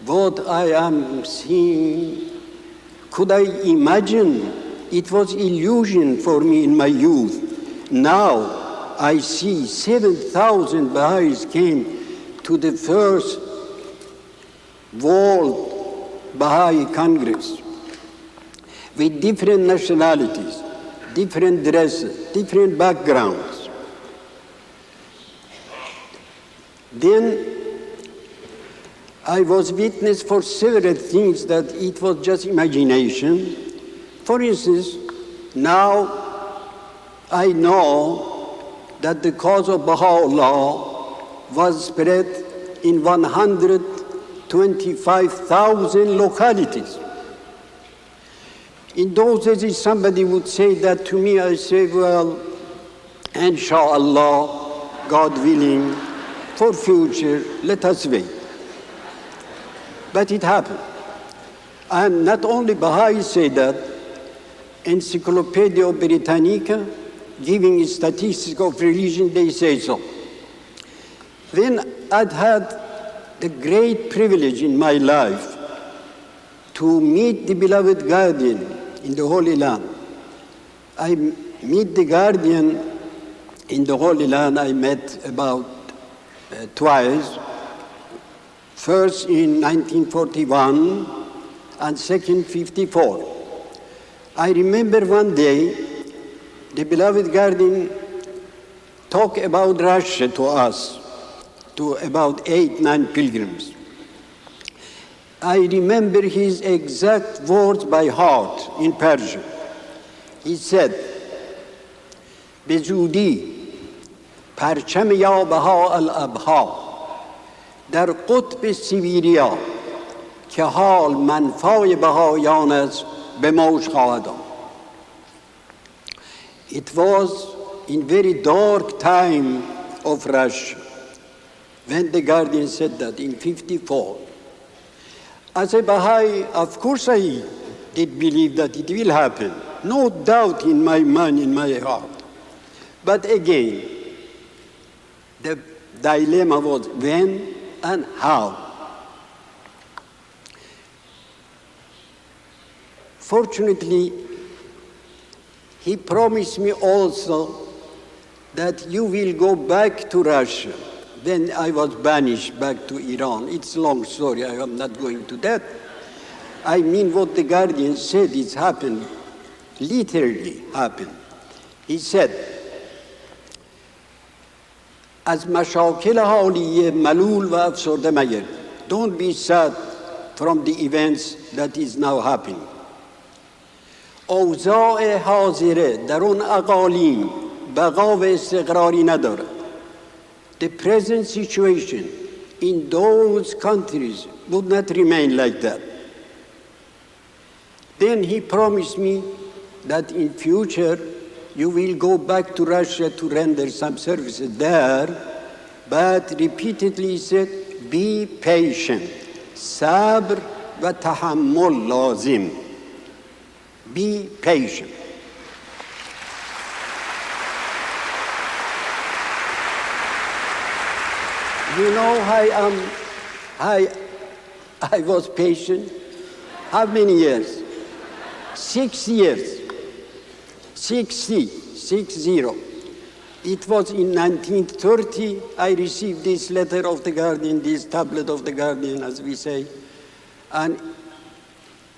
what I am seeing, could I imagine? It was illusion for me in my youth. Now I see 7,000 Baha'is came to the first World Bahá'í Congress with different nationalities, different dresses, different backgrounds. Then I was witness for several things that it was just imagination. For instance, now I know that the cause of Baha'u'llah was spread in 125,000 localities. In those days, if somebody would say that to me, I say, well, inshallah, God willing, for future, let us wait. But it happened. And not only Baha'is say that, Encyclopedia Britannica, giving statistics of religion, they say so. Then I'd had the great privilege in my life to meet the beloved guardian in the Holy Land. I meet the guardian in the Holy Land. I met about twice. First in 1941 and second 54. I remember one day the beloved guardian talked about Russia to us, to about 8-9 pilgrims. I remember his exact words by heart in Persian. He said, به زودی پرچم یا بهاء در قطب سیبیریا که حال منفای بهایان است به موج خواهد آمد. It was in very dark time of Russia when the guardian said that in 54. As a Baha'i, of course I did believe that it will happen. No doubt in my mind, in my heart. But again, the dilemma was when and how. Fortunately, he promised me also that you will go back to Russia. Then I was banished back to Iran. It's a long story, I am not going to that. I mean what the guardian said, it's happened, literally happened. He said, از مشاکل حالیه ملول و افسرده مگر. Don't be sad from the events that is now happening. اوضاع حاضره در اون اقالیم بقا و استقراری ندارد. The present situation in those countries would not remain like that. Then he promised me that in future you will go back to Russia to render some services there, but repeatedly he said, be patient. صبر و تحمل لازم. Be patient. You know, I was patient. How many years? 6 years. 60. It was in 1930 I received this letter of the guardian, this tablet of the guardian, as we say, and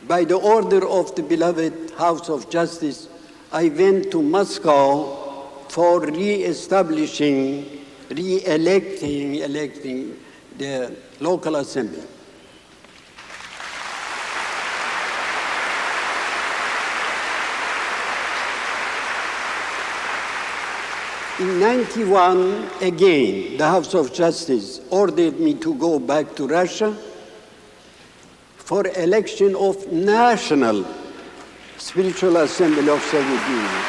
by the order of the beloved House of Justice, I went to Moscow for re-establishing, electing the local assembly. In 91, again, the House of Justice ordered me to go back to Russia for election of National Spiritual Assembly of Soviet Union.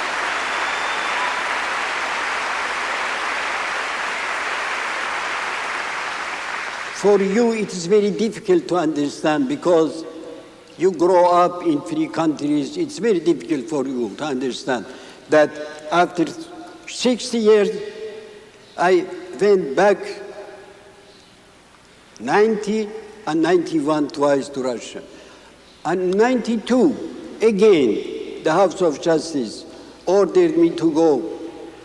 For you, it is very difficult to understand because you grow up in free countries. It's very difficult for you to understand that after 60 years, I went back 90 and 91 twice to Russia. And 92, again, the House of Justice ordered me to go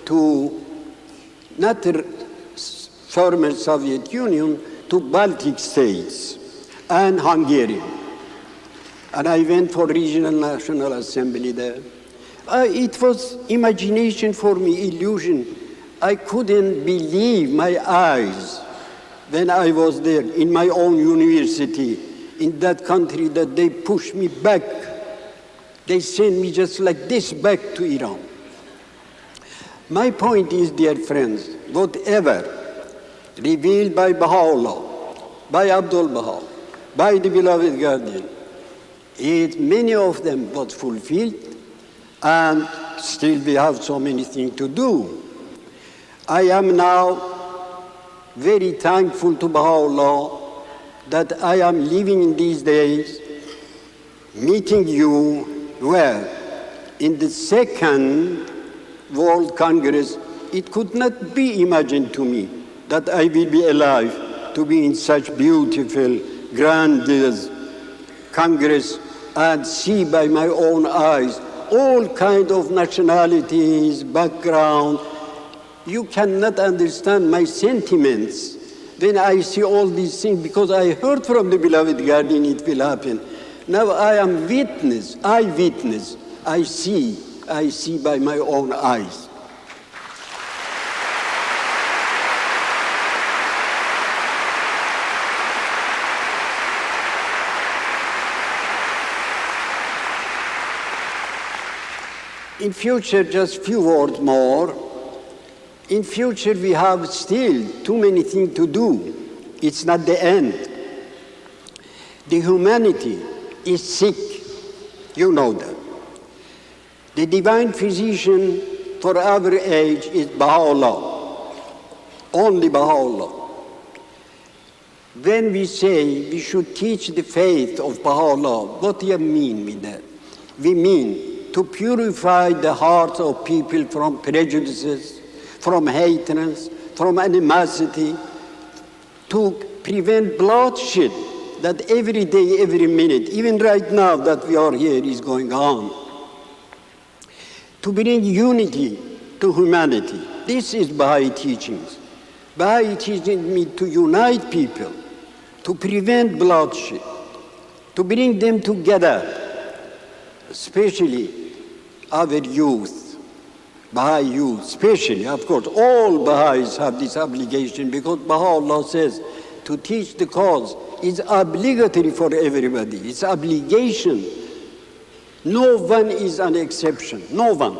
to not the former Soviet Union, to Baltic states and Hungary. And I went for Regional National Assembly there. It was imagination for me, illusion. I couldn't believe my eyes when I was there in my own university, in that country, that they pushed me back. They sent me just like this back to Iran. My point is, dear friends, whatever revealed by Baha'u'llah, by ʻAbdu'l-Bahá, by the beloved guardian, many of them was fulfilled, and still we have so many things to do. I am now very thankful to Baha'u'llah that I am living in these days, meeting you where? in the Second World Congress, it could not be imagined to me that I will be alive to be in such beautiful, grandiose Congress and see by my own eyes all kinds of nationalities, background. You cannot understand my sentiments when I see all these things, because I heard from the beloved guardian it will happen. Now I am witness, eyewitness. I see by my own eyes. In future, just few words more. In future, we have still too many things to do. It's not the end. The humanity is sick. You know that. The divine physician for our age is Baha'u'llah. Only Baha'u'llah. When we say we should teach the faith of Baha'u'llah, what do you mean with that? We mean to purify the hearts of people from prejudices, from hatreds, from animosity, to prevent bloodshed that every day, every minute, even right now that we are here, is going on. To bring unity to humanity. This is Baha'i teachings. Baha'i teaching me to unite people, to prevent bloodshed, to bring them together, especially our youth, Baha'i youth, especially, of course, all Baha'is have this obligation, because Baha'u'llah says to teach the cause is obligatory for everybody. It's obligation. No one is an exception, no one.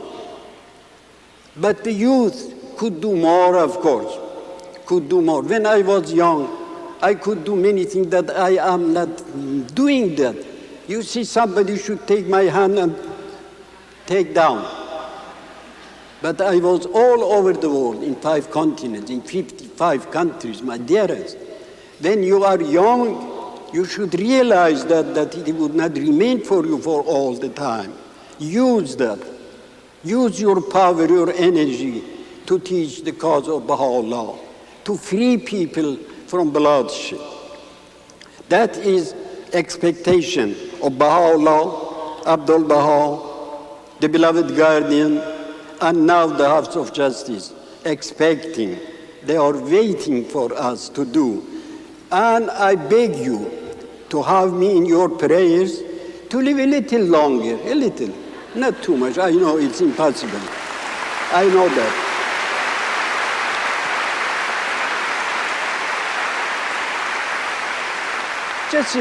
But the youth could do more, of course, could do more. When I was young, I could do many things that I am not doing that. You see, somebody should take my hand and take down. But I was all over the world, in 5 continents, in 55 countries, my dearest. When you are young, you should realize that it would not remain for you for all the time. Use that. Use your power, your energy to teach the cause of Baha'u'llah, to free people from bloodshed. That is expectation of Baha'u'llah, ʻAbdu'l-Bahá, the beloved guardian, and now the House of Justice, expecting. They are waiting for us to do. And I beg you to have me in your prayers to live a little longer, a little, not too much. I know it's impossible. I know that. Just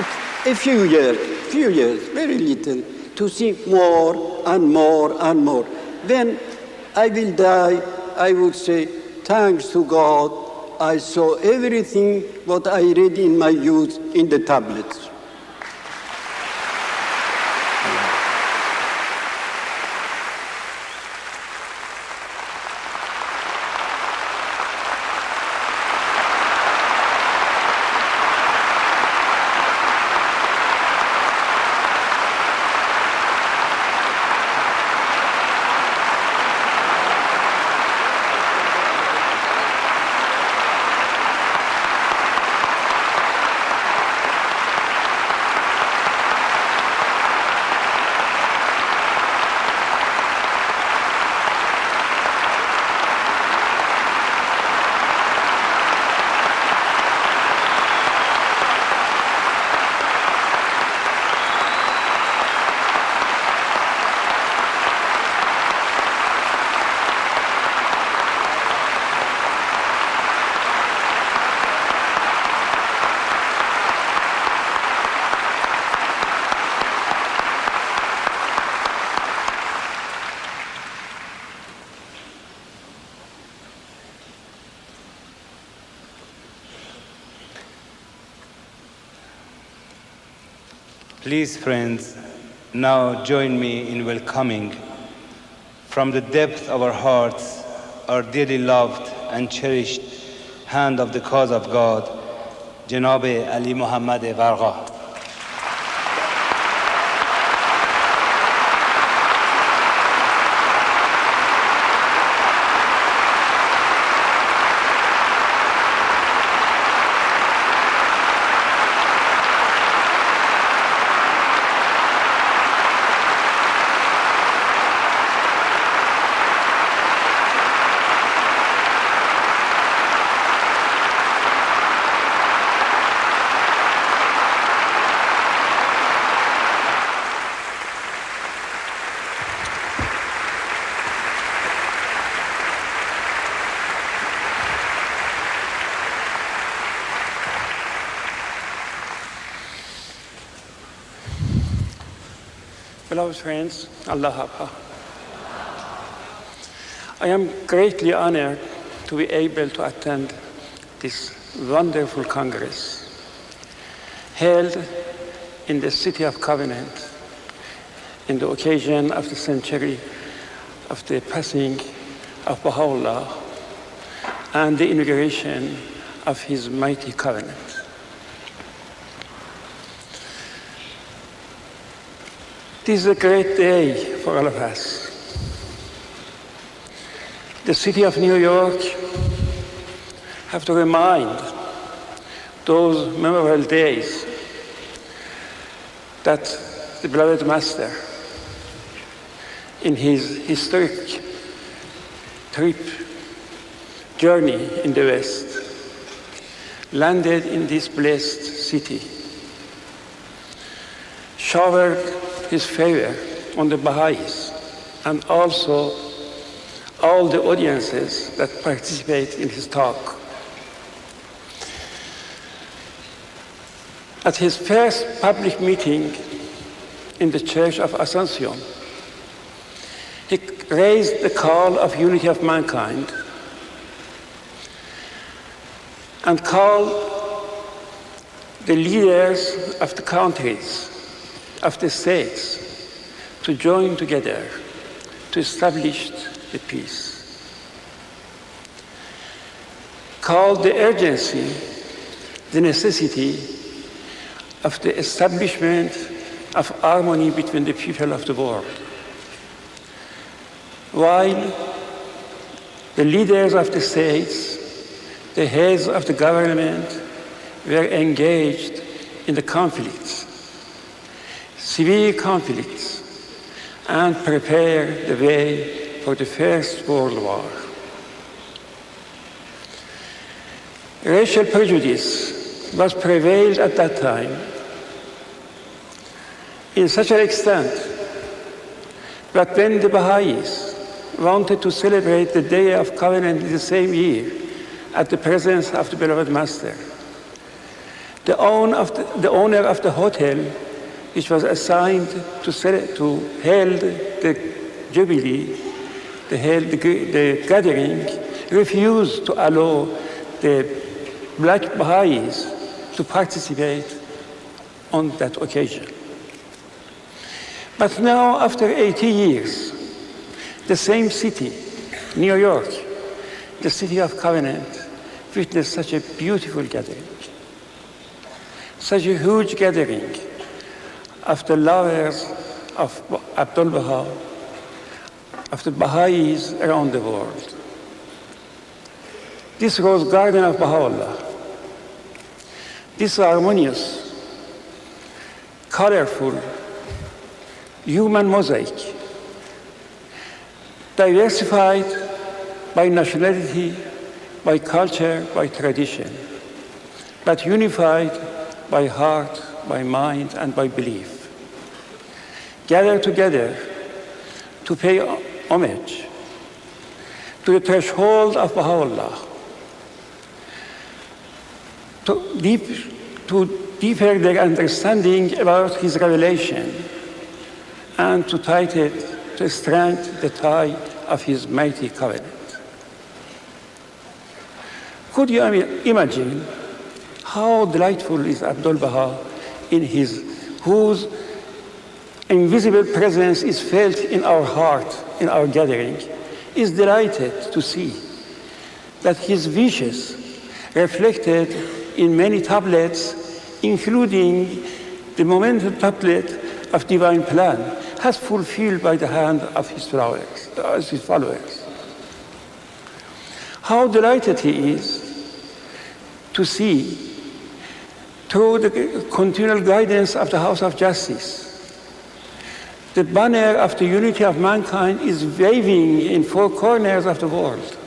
a few years, very little, to see more and more and more. When I will die, I would say, thanks to God, I saw everything what I read in my youth in the tablets. Please, friends, now join me in welcoming from the depth of our hearts our dearly loved and cherished hand of the cause of God, Janab Ali Muhammad Varga. Beloved friends, Allah Habha. I am greatly honored to be able to attend this wonderful Congress held in the city of Covenant in the occasion of the century of the passing of Baha'u'llah and the inauguration of his mighty covenant. This is a great day for all of us. The city of New York have to remind those memorable days that the beloved Master, in his historic journey in the West, landed in this blessed city, showered his favor on the Baha'ís and also all the audiences that participate in his talk. At his first public meeting in the Church of Ascension, he raised the call of unity of mankind and called the leaders of the countries, of the states, to join together to establish the peace. Called the urgency, the necessity of the establishment of harmony between the people of the world. While the leaders of the states, the heads of the government, were engaged in the conflicts, severe conflicts, and prepared the way for the First World War. Racial prejudice was prevailed at that time in such an extent that when the Baha'ís wanted to celebrate the Day of Covenant in the same year at the presence of the beloved Master, the owner of the hotel which was assigned to hold the jubilee, the gathering, refused to allow the black Baha'ís to participate on that occasion. But now, after 80 years, the same city, New York, the city of Covenant, witnessed such a beautiful gathering, such a huge gathering of the lovers of ʻAbdu'l-Bahá, of the Baha'ís around the world. This rose garden of Baha'u'llah, this harmonious, colorful, human mosaic, diversified by nationality, by culture, by tradition, but unified by heart, by mind, and by belief. Gather together to pay homage to the threshold of Baha'u'llah, to deepen their understanding about his revelation, and to tighten, to strengthen the tie of his mighty covenant. Could you imagine how delightful is ʻAbdu'l-Bahá in whose invisible presence is felt in our heart, in our gathering, is delighted to see that his wishes reflected in many tablets, including the monumental tablet of divine plan, has fulfilled by the hand of his followers. How delighted he is to see, through the continual guidance of the House of Justice, the banner of the unity of mankind is waving in four corners of the world,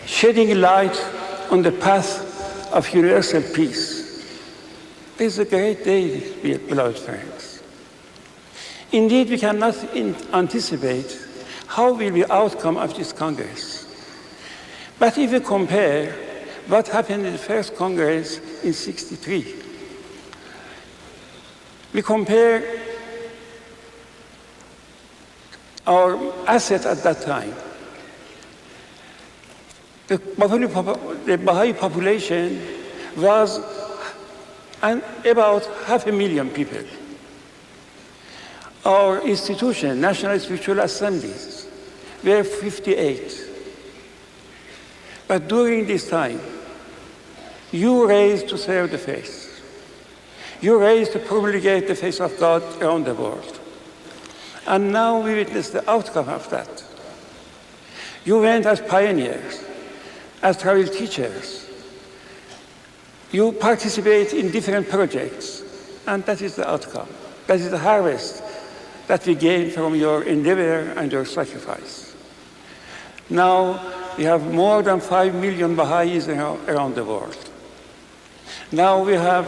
shedding light on the path of universal peace. This is a great day, beloved friends. Indeed, we cannot anticipate how will be the outcome of this Congress. But if we compare what happened in the first Congress in '63, we compare our asset at that time. The Baha'i population was about 500,000 people. Our institution, National Spiritual Assemblies, were 58. But during this time, you raised to serve the faith. You raised to promulgate the faith of God around the world. And now we witness the outcome of that. You went as pioneers, as travel teachers. You participate in different projects, and that is the outcome. That is the harvest that we gain from your endeavor and your sacrifice. Now we have more than 5 million Baha'is around the world. Now we have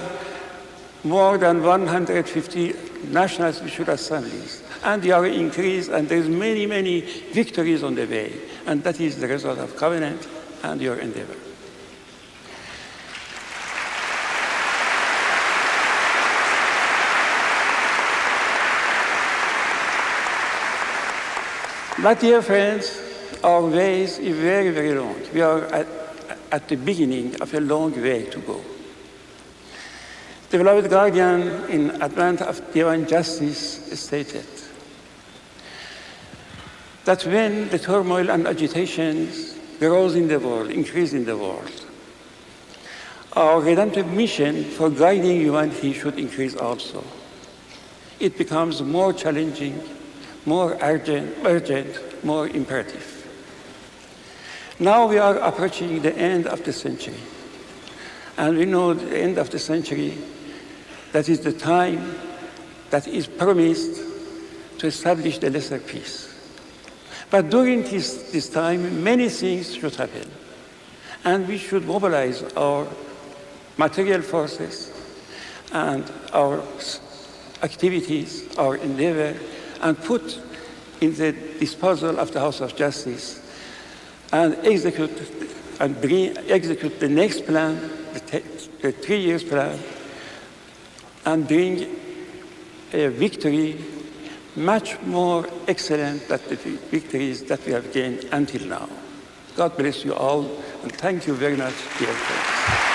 more than 150 national spiritual assemblies, and they are increased, and there's many, many victories on the way, and that is the result of Covenant and your endeavor. But dear friends, our way is very, very long. We are at the beginning of a long way to go. The beloved guardian in Advent of Divine Justice stated that when the turmoil and agitations grows in the world, increase in the world, our redemptive mission for guiding humanity should increase also. It becomes more challenging, more urgent, more imperative. Now we are approaching the end of the century. And we know the end of the century, that is the time that is promised to establish the lesser peace. But during this time, many things should happen. And we should mobilize our material forces and our activities, our endeavor, and put in the disposal of the House of Justice and execute the next plan, the 3 years plan, and bring a victory much more excellent than the victories that we have gained until now. God bless you all, and thank you very much, dear friends.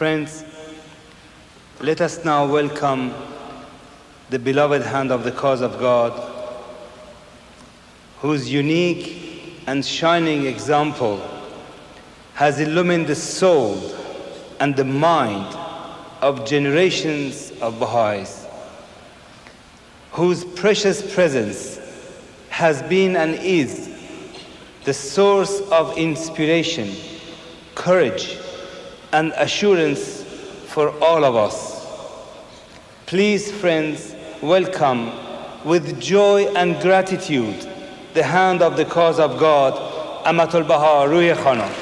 Friends, let us now welcome the beloved hand of the cause of God, whose unique and shining example has illumined the soul and the mind of generations of Baha'is, whose precious presence has been and is the source of inspiration, courage, and assurance for all of us. Please, friends, welcome with joy and gratitude the hand of the cause of God, ʻAbdu'l-Bahá Ruhi Khanam.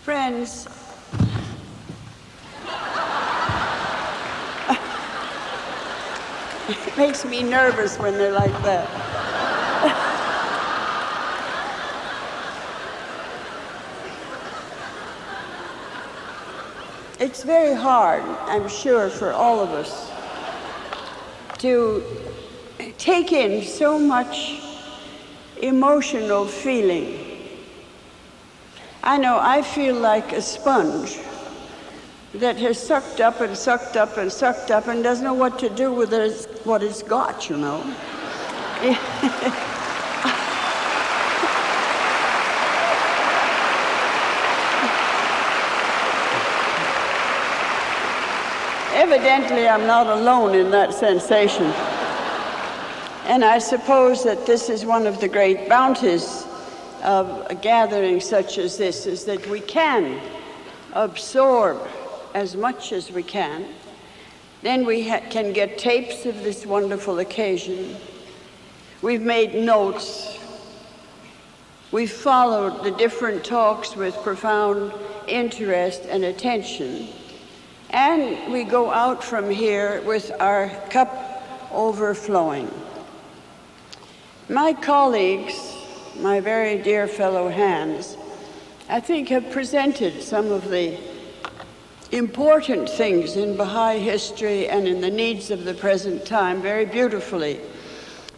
Friends, it makes me nervous when they're like that. It's very hard, I'm sure, for all of us to take in so much emotional feeling. I know I feel like a sponge that has sucked up and sucked up and sucked up and doesn't know what to do with what it's got, you know. Evidently, I'm not alone in that sensation. And I suppose that this is one of the great bounties of a gathering such as this, is that we can absorb as much as we can. Then we can get tapes of this wonderful occasion. We've made notes. We've followed the different talks with profound interest and attention. And we go out from here with our cup overflowing. My colleagues, my very dear fellow hands, I think have presented some of the important things in Baha'i history and in the needs of the present time very beautifully.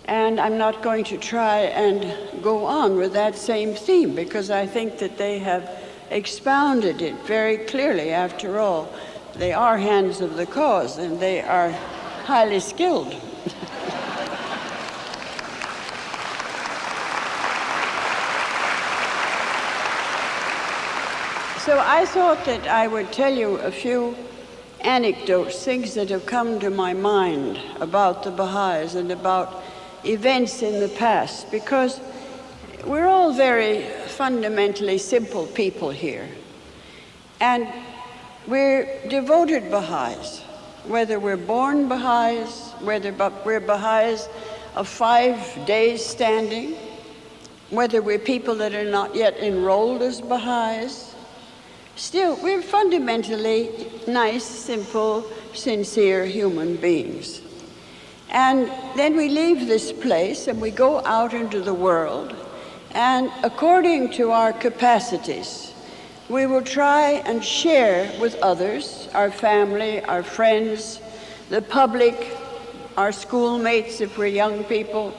And I'm not going to try and go on with that same theme, because I think that they have expounded it very clearly. After all, they are hands of the cause, and they are highly skilled. So I thought that I would tell you a few anecdotes, things that have come to my mind about the Baha'is and about events in the past, because we're all very fundamentally simple people here. And we're devoted Baha'is, whether we're born Baha'is, whether we're Baha'is of 5 days standing, whether we're people that are not yet enrolled as Baha'is. Still, we're fundamentally nice, simple, sincere human beings. And then we leave this place and we go out into the world, and according to our capacities, we will try and share with others, our family, our friends, the public, our schoolmates if we're young people,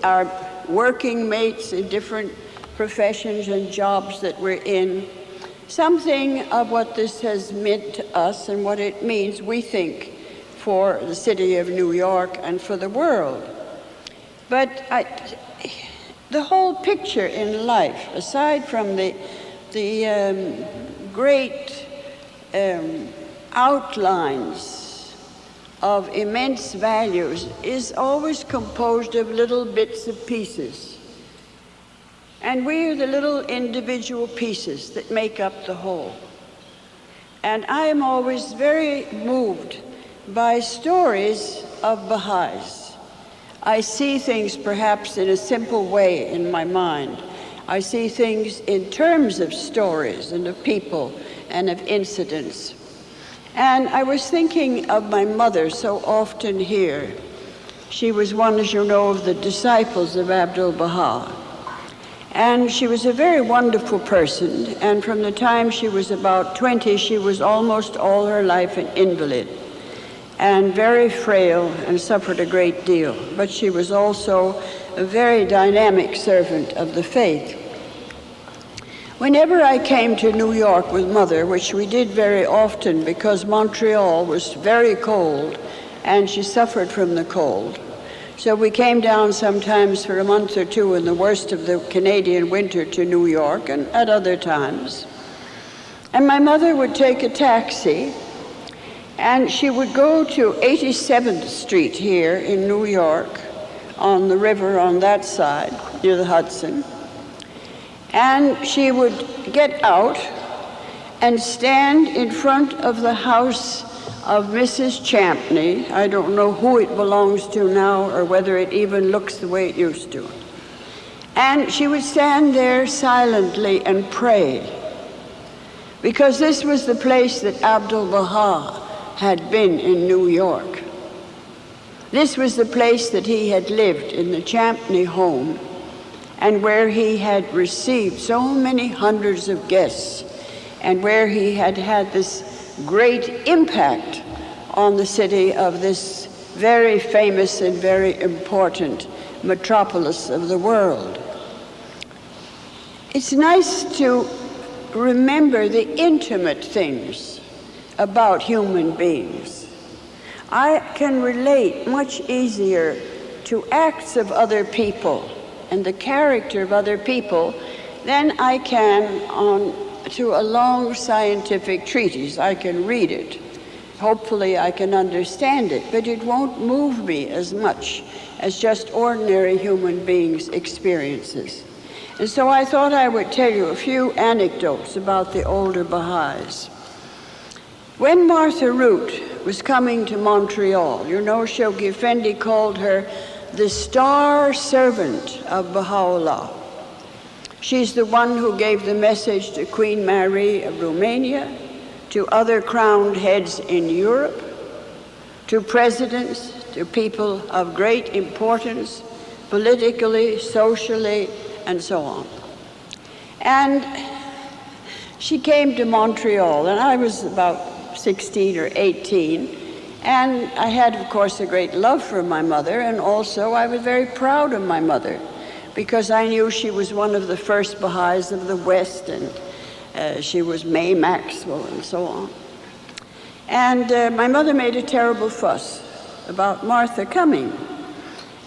our working mates in different professions and jobs that we're in, something of what this has meant to us and what it means, we think, for the city of New York and for the world. But the whole picture in life, aside from the great outlines of immense values, is always composed of little bits of pieces. And we are the little individual pieces that make up the whole. And I am always very moved by stories of Baha'is. I see things perhaps in a simple way in my mind. I see things in terms of stories and of people and of incidents. And I was thinking of my mother so often here. She was one, as you know, of the disciples of ʻAbdu'l-Bahá. And she was a very wonderful person, and from the time she was about 20, she was almost all her life an invalid, and very frail and suffered a great deal. But she was also a very dynamic servant of the faith. Whenever I came to New York with Mother, which we did very often because Montreal was very cold, and she suffered from the cold, so we came down sometimes for a month or two in the worst of the Canadian winter to New York, and at other times. And my mother would take a taxi, and she would go to 87th Street here in New York, on the river on that side, near the Hudson. And she would get out and stand in front of the house of Mrs. Champney. I don't know who it belongs to now or whether it even looks the way it used to. And she would stand there silently and pray, because this was the place that ʻAbdu'l-Bahá had been in New York. This was the place that he had lived in the Champney home, and where he had received so many hundreds of guests, and where he had had this great impact on the city of this very famous and very important metropolis of the world. It's nice to remember the intimate things about human beings. I can relate much easier to acts of other people and the character of other people than I can to a long scientific treatise. I can read it. Hopefully I can understand it, but it won't move me as much as just ordinary human beings' experiences. And so I thought I would tell you a few anecdotes about the older Baha'is. When Martha Root was coming to Montreal, you know, Shoghi Effendi called her the star servant of Baha'u'llah. She's the one who gave the message to Queen Mary of Romania, to other crowned heads in Europe, to presidents, to people of great importance, politically, socially, and so on. And she came to Montreal, and I was about 16 or 18, and I had, of course, a great love for my mother, and also I was very proud of my mother, because I knew she was one of the first Baha'is of the West, and she was May Maxwell, and so on. And my mother made a terrible fuss about Martha coming.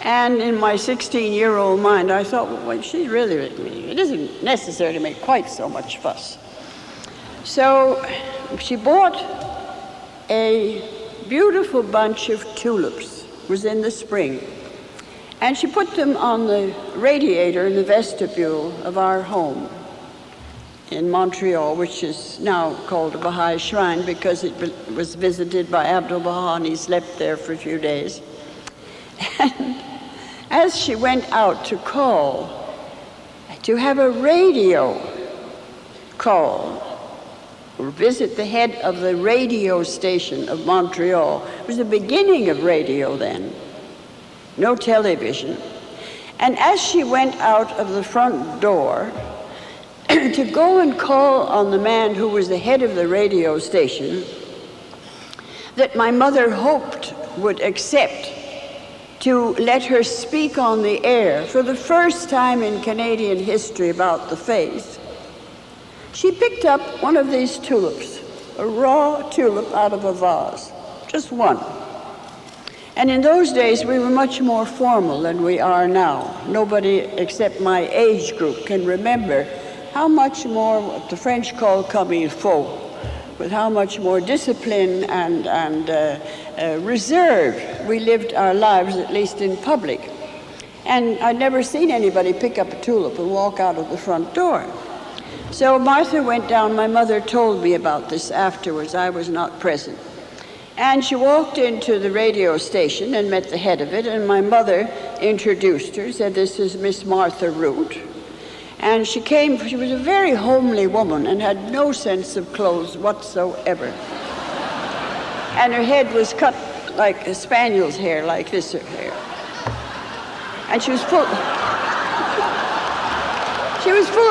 And in my 16-year-old mind, I thought, well, she's really, it isn't necessary to make quite so much fuss. So she bought a beautiful bunch of tulips. It was in the spring. And she put them on the radiator in the vestibule of our home in Montreal, which is now called a Baha'i shrine because it was visited by ʻAbdu'l-Bahá, and he slept there for a few days. And as she went out to call, to have a radio call, or visit the head of the radio station of Montreal, it was the beginning of radio then, no television. And as she went out of the front door, to go and call on the man who was the head of the radio station, that my mother hoped would accept to let her speak on the air for the first time in Canadian history about the faith, she picked up one of these tulips, a raw tulip out of a vase, just one. And in those days, we were much more formal than we are now. Nobody except my age group can remember how much more what the French call comme il faut, with how much more discipline and reserve we lived our lives, at least in public. And I'd never seen anybody pick up a tulip and walk out of the front door. So Martha went down. My mother told me about this afterwards. I was not present. And she walked into the radio station and met the head of it, and my mother introduced her, said, "This is Miss Martha Root." And she was a very homely woman and had no sense of clothes whatsoever. And her head was cut like a spaniel's hair, like this hair. And she was full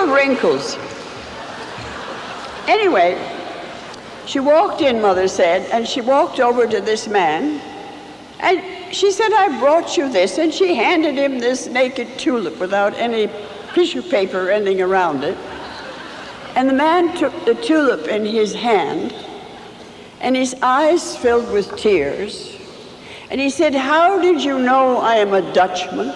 of wrinkles. Anyway, she walked in, Mother said, and she walked over to this man, and she said, "I brought you this," and she handed him this naked tulip without any tissue paper or anything around it. And the man took the tulip in his hand, and his eyes filled with tears, and he said, "How did you know I am a Dutchman?"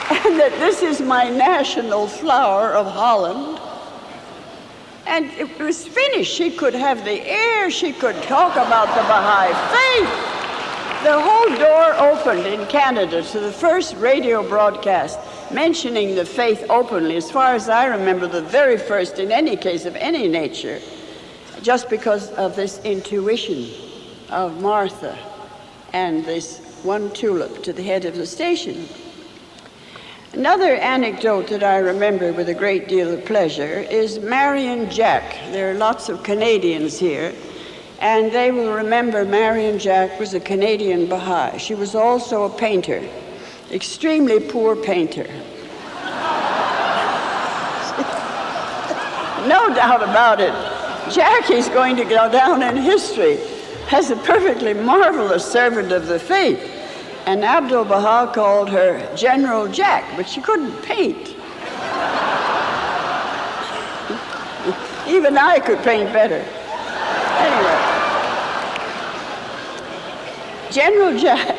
And that this is my national flower of Holland. And it was finished. She could have the air. She could talk about the Bahá'í Faith. The whole door opened in Canada to the first radio broadcast mentioning the faith openly, as far as I remember, the very first in any case of any nature. just because of this intuition of Martha and this one tulip to the head of the station. Another anecdote that I remember with a great deal of pleasure is Marion Jack. There are lots of Canadians here, and they will remember Marion Jack was a Canadian Baha'i. She was also a painter, extremely poor painter. No doubt about it. Jackie's going to go down in history as a perfectly marvelous servant of the faith. And ʻAbdu'l-Bahá called her General Jack, but she couldn't paint. Even I could paint better. Anyway, General Jack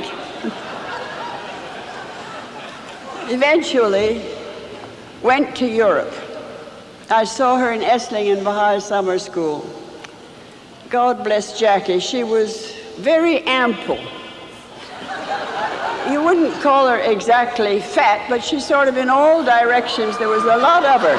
eventually went to Europe. I saw her in Esslingen Baha'i Summer School. God bless Jackie. She was very ample. You wouldn't call her exactly fat, but she's sort of in all directions. There was a lot of her.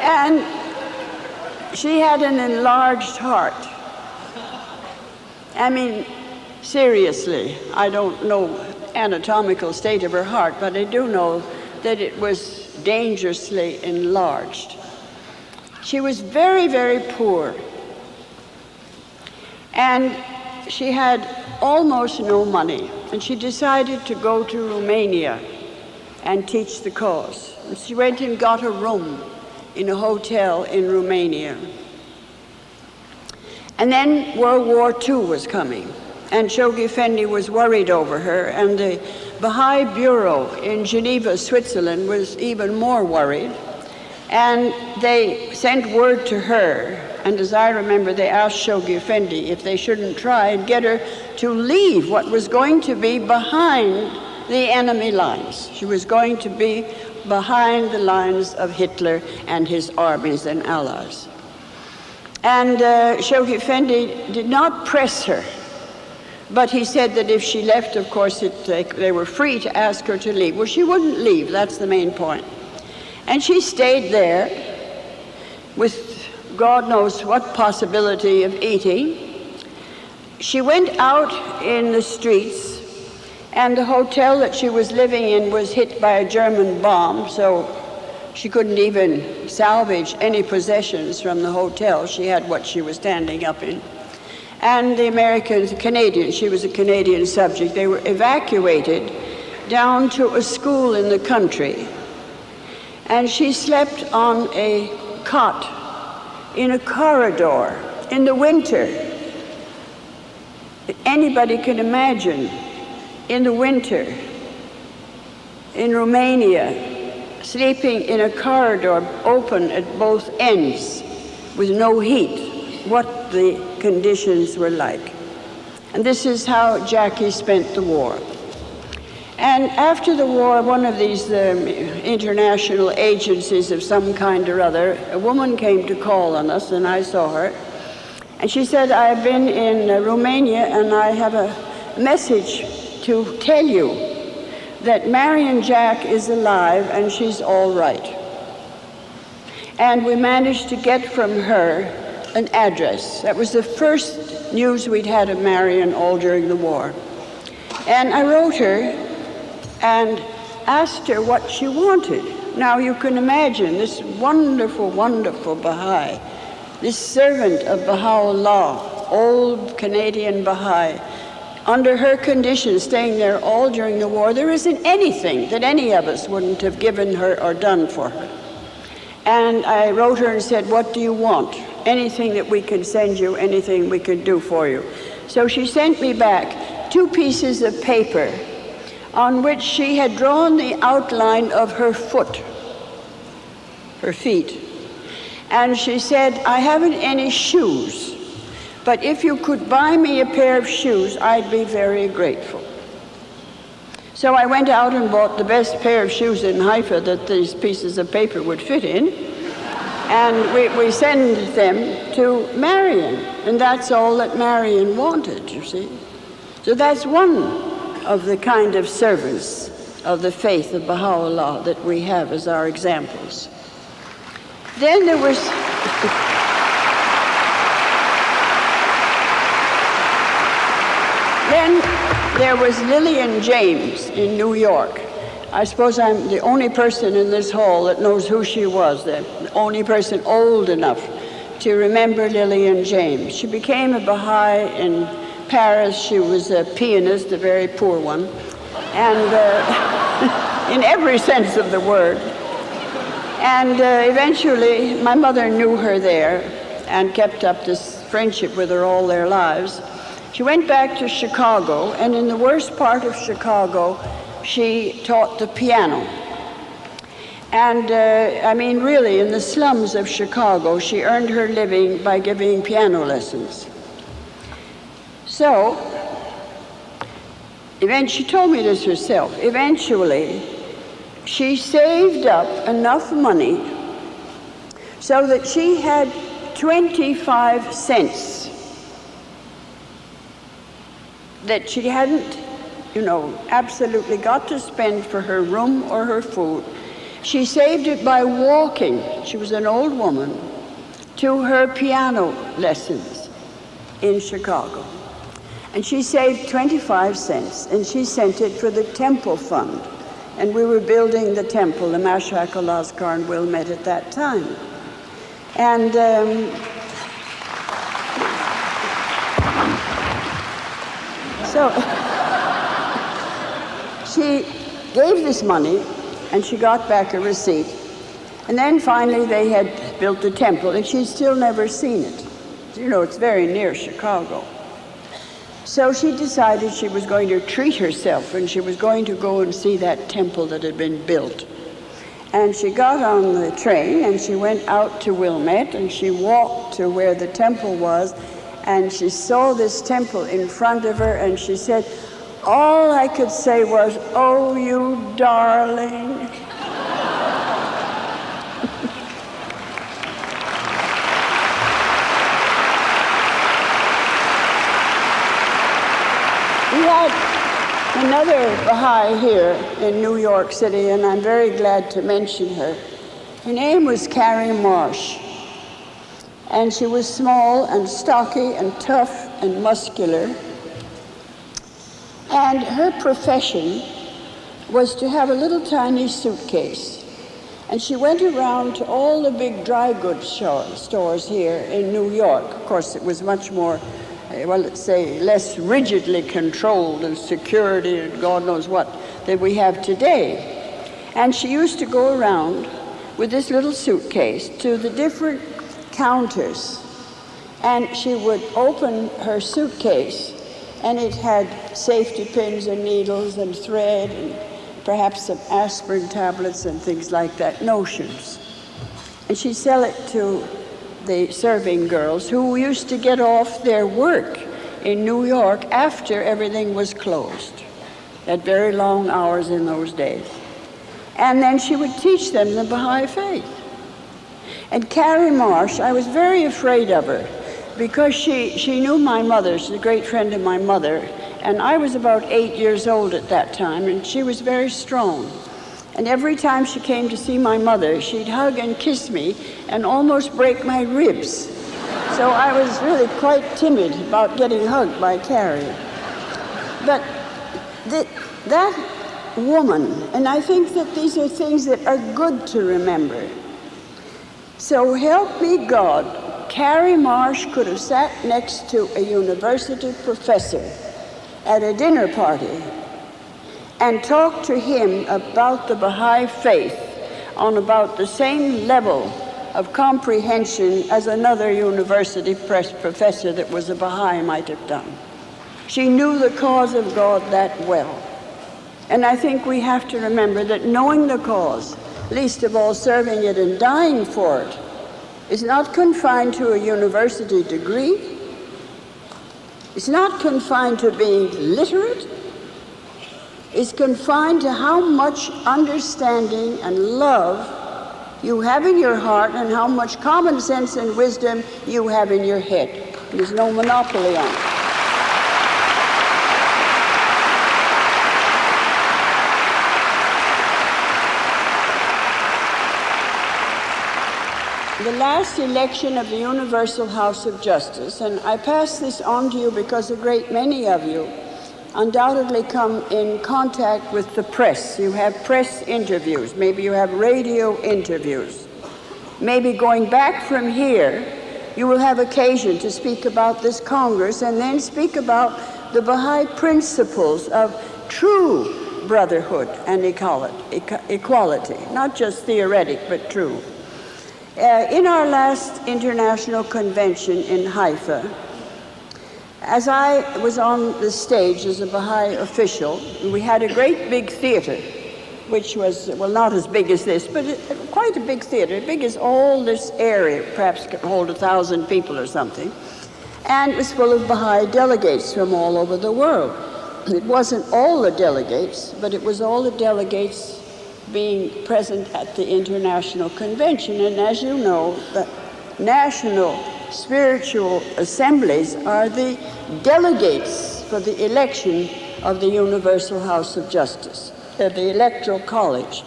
And she had an enlarged heart. I mean, seriously, I don't know anatomical state of her heart, but I do know that it was dangerously enlarged. She was very, very poor. And she had almost no money, and she decided to go to Romania and teach the cause. And she went and got a room in a hotel in Romania. And then World War II was coming, and Shoghi Effendi was worried over her, and the Baha'i Bureau in Geneva, Switzerland was even more worried. And they sent word to her, and as I remember, they asked Shoghi Effendi if they shouldn't try and get her to leave what was going to be behind the enemy lines. She was going to be behind the lines of Hitler and his armies and allies. And Shoghi Effendi did not press her, but he said that if she left, of course, they were free to ask her to leave. Well, she wouldn't leave, that's the main point. And she stayed there with God knows what possibility of eating. She went out in the streets, and the hotel that she was living in was hit by a German bomb, so she couldn't even salvage any possessions from the hotel. She had what she was standing up in. And the Americans, Canadians, she was a Canadian subject, they were evacuated down to a school in the country. And she slept on a cot in a corridor in the winter. Anybody can imagine in the winter in Romania, sleeping in a corridor open at both ends with no heat, what the conditions were like. And this is how Jackie spent the war. And after the war, one of these international agencies of some kind or other, a woman came to call on us, and I saw her. And she said, I've been in Romania, and I have a message to tell you that Marion Jack is alive, and she's all right. And we managed to get from her an address. That was the first news we'd had of Marion all during the war. And I wrote her and asked her what she wanted. Now you can imagine this wonderful, wonderful Baha'i, this servant of Baha'u'llah, old Canadian Baha'i, under her conditions, staying there all during the war. There isn't anything that any of us wouldn't have given her or done for her. And I wrote her and said, what do you want? Anything that we can send you, anything we can do for you. So she sent me back 2 pieces of paper on which she had drawn the outline of her foot, her feet. And she said, I haven't any shoes, but if you could buy me a pair of shoes, I'd be very grateful. So I went out and bought the best pair of shoes in Haifa that these pieces of paper would fit in, and we sent them to Marion, and that's all that Marion wanted, you see. So that's one of the kind of servants of the faith of Baha'u'llah that we have as our examples. Then there was Lillian James in New York. I suppose I'm the only person in this hall that knows who she was, the only person old enough to remember Lillian James. She became a Baha'i in Paris. She was a pianist, a very poor one, and in every sense of the word. And eventually, my mother knew her there and kept up this friendship with her all their lives. She went back to Chicago, and in the worst part of Chicago, she taught the piano. And I mean, really, in the slums of Chicago, she earned her living by giving piano lessons. So, she told me this herself. Eventually, she saved up enough money so that she had 25 cents that she hadn't, absolutely got to spend for her room or her food. She saved it by walking, she was an old woman, to her piano lessons in Chicago. And she saved 25 cents, and she sent it for the temple fund. And we were building the temple, the Mashhad al-Azkar in Wilmette at that time. And so she gave this money, and she got back a receipt. And then finally they had built the temple, and she'd still never seen it. It's very near Chicago. So she decided she was going to treat herself, and she was going to go and see that temple that had been built. And she got on the train, and she went out to Wilmette, and she walked to where the temple was, and she saw this temple in front of her, and she said, all I could say was, "Oh, you darling." We had another Baha'i here in New York City, and I'm very glad to mention her. Her name was Carrie Marsh, and she was small and stocky and tough and muscular. And her profession was to have a little tiny suitcase. And she went around to all the big dry goods stores here in New York. Of course, it was much more, let's say, less rigidly controlled and security and God knows what than we have today. And she used to go around with this little suitcase to the different counters. And she would open her suitcase, and it had safety pins and needles and thread and perhaps some aspirin tablets and things like that, notions. And she'd sell it to the serving girls who used to get off their work in New York after everything was closed, at very long hours in those days. And then she would teach them the Bahá'í Faith. And Carrie Marsh, I was very afraid of her, because she knew my mother. She's a great friend of my mother, and I was about 8 years old at that time, and she was very strong. And every time she came to see my mother, she'd hug and kiss me and almost break my ribs. So I was really quite timid about getting hugged by Carrie. But that woman, and I think that these are things that are good to remember. So help me God, Carrie Marsh could have sat next to a university professor at a dinner party and talked to him about the Baha'i faith on about the same level of comprehension as another university professor that was a Baha'i might have done. She knew the cause of God that well. And I think we have to remember that knowing the cause, least of all serving it and dying for it, is not confined to a university degree. It's not confined to being literate. It's confined to how much understanding and love you have in your heart and how much common sense and wisdom you have in your head. There's no monopoly on it. last election of the Universal House of Justice, and I pass this on to you because a great many of you undoubtedly come in contact with the press. You have press interviews, maybe you have radio interviews. Maybe going back from here, you will have occasion to speak about this Congress and then speak about the Baha'i principles of true brotherhood and equality, not just theoretic, but true. In our last international convention in Haifa, as I was on the stage as a Baha'i official, we had a great big theater, which was, well, not as big as this, but quite a big theater, big as all this area, perhaps could hold 1,000 people or something. And it was full of Baha'i delegates from all over the world. It wasn't all the delegates, but it was all the delegates being present at the International Convention. And as you know, the national spiritual assemblies are the delegates for the election of the Universal House of Justice, the Electoral College.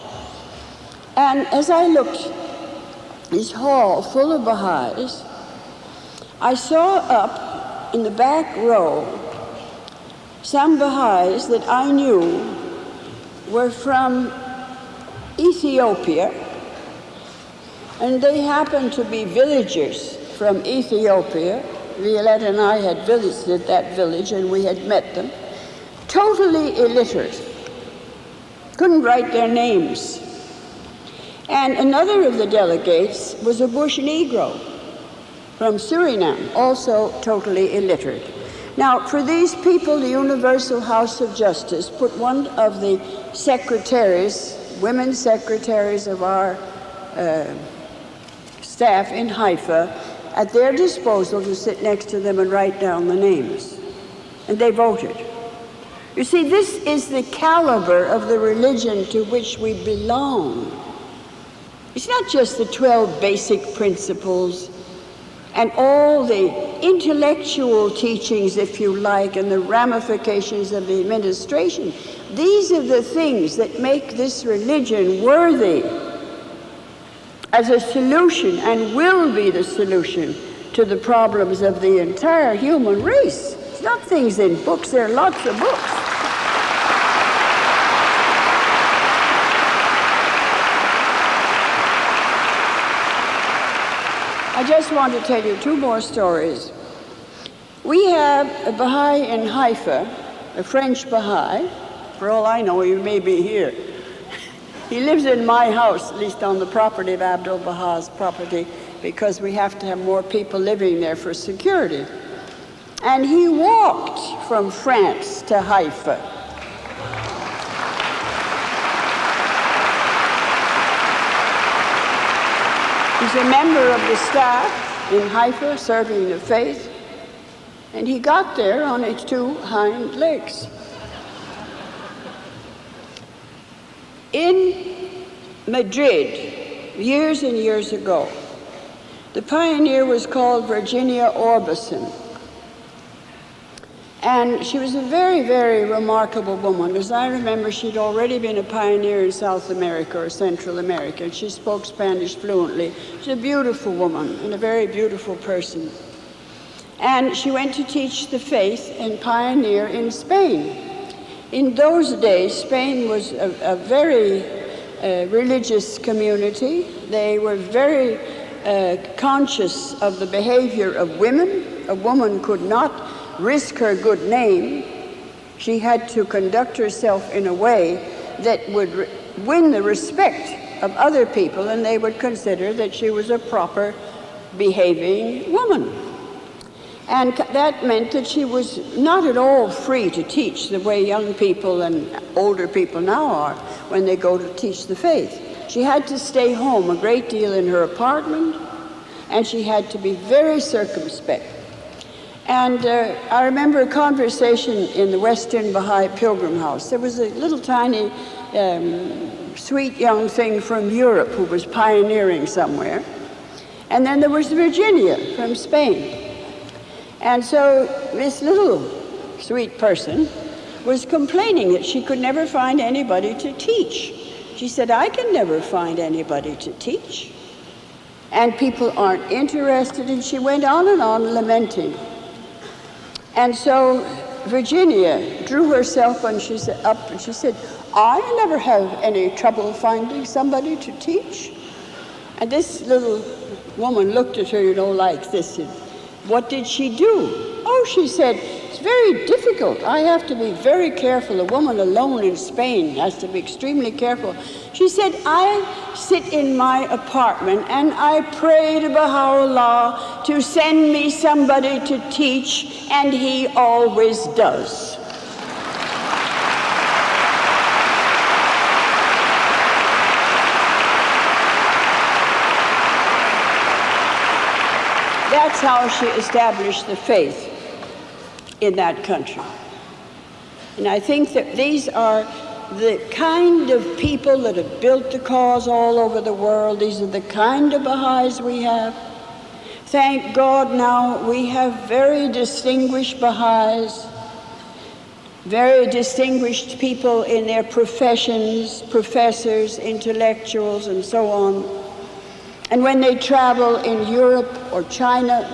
And as I looked, this hall full of Baha'is, I saw up in the back row some Baha'is that I knew were from Ethiopia, and they happened to be villagers from Ethiopia. Violette and I had visited that village and we had met them. Totally illiterate, couldn't write their names. And another of the delegates was a bush Negro from Suriname, also totally illiterate. Now, for these people, the Universal House of Justice put one of the secretaries, women secretaries of our staff in Haifa, at their disposal to sit next to them and write down the names. And they voted. You see, this is the caliber of the religion to which we belong. It's not just the 12 basic principles and all the intellectual teachings, if you like, and the ramifications of the administration. These are the things that make this religion worthy as a solution, and will be the solution to the problems of the entire human race. It's not things in books, there are lots of books. I just want to tell you two more stories. We have a Baha'i in Haifa, a French Baha'i. For all I know, he may be here. He lives in my house, at least on the property of ʻAbdu'l-Bahā's property, because we have to have more people living there for security. And he walked from France to Haifa. He's a member of the staff in Haifa, serving the faith, and he got there on his two hind legs. In Madrid, years and years ago, the pioneer was called Virginia Orbison. And she was a very, very remarkable woman. As I remember, she'd already been a pioneer in South America or Central America, and she spoke Spanish fluently. She's a beautiful woman and a very beautiful person. And she went to teach the faith and pioneer in Spain. In those days, Spain was a very religious community. They were very conscious of the behavior of women. A woman could not risk her good name. She had to conduct herself in a way that would win the respect of other people, and they would consider that she was a proper behaving woman. And that meant that she was not at all free to teach the way young people and older people now are when they go to teach the faith. She had to stay home a great deal in her apartment, and she had to be very circumspect. And I remember a conversation in the Western Baha'i Pilgrim House. There was a little tiny, sweet young thing from Europe who was pioneering somewhere. And then there was Virginia from Spain. And so this little sweet person was complaining that she could never find anybody to teach. She said, I can never find anybody to teach. and people aren't interested, and she went on lamenting. And so Virginia drew herself up and she said, I never have any trouble finding somebody to teach. And this little woman looked at her, like this. And what did she do? Oh, she said, it's very difficult. I have to be very careful. A woman alone in Spain has to be extremely careful. She said, I sit in my apartment and I pray to Baha'u'llah to send me somebody to teach, and he always does. That's how she established the faith in that country. And I think that these are the kind of people that have built the cause all over the world. These are the kind of Baha'is we have. Thank God now we have very distinguished Baha'is, very distinguished people in their professions, professors, intellectuals, and so on. And when they travel in Europe or China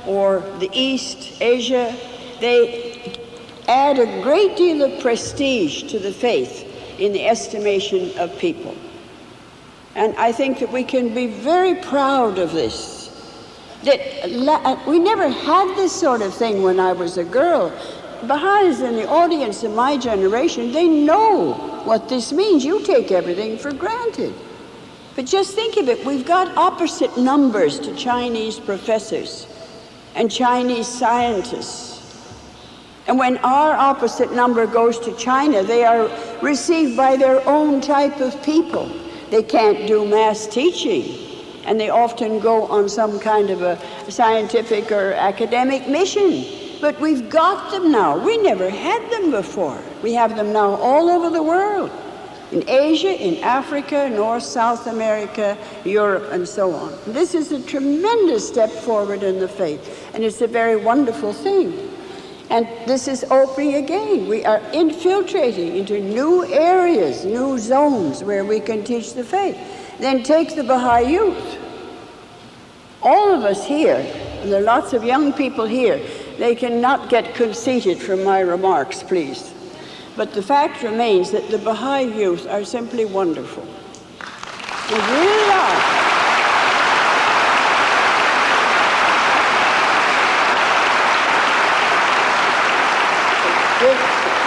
or the East, Asia, they add a great deal of prestige to the faith in the estimation of people. And I think that we can be very proud of this. That we never had this sort of thing when I was a girl. Baha'is in the audience of my generation, they know what this means. You take everything for granted. But just think of it, we've got opposite numbers to Chinese professors and Chinese scientists. And when our opposite number goes to China, they are received by their own type of people. They can't do mass teaching, and they often go on some kind of a scientific or academic mission. But we've got them now. We never had them before. We have them now all over the world. In Asia, in Africa, North, South America, Europe, and so on. This is a tremendous step forward in the faith, and it's a very wonderful thing. And this is opening again. We are infiltrating into new areas, new zones where we can teach the faith. Then take the Baha'i youth. All of us here, and there are lots of young people here, they cannot get conceited from my remarks, please. But the fact remains that the Baha'i youth are simply wonderful. They really are.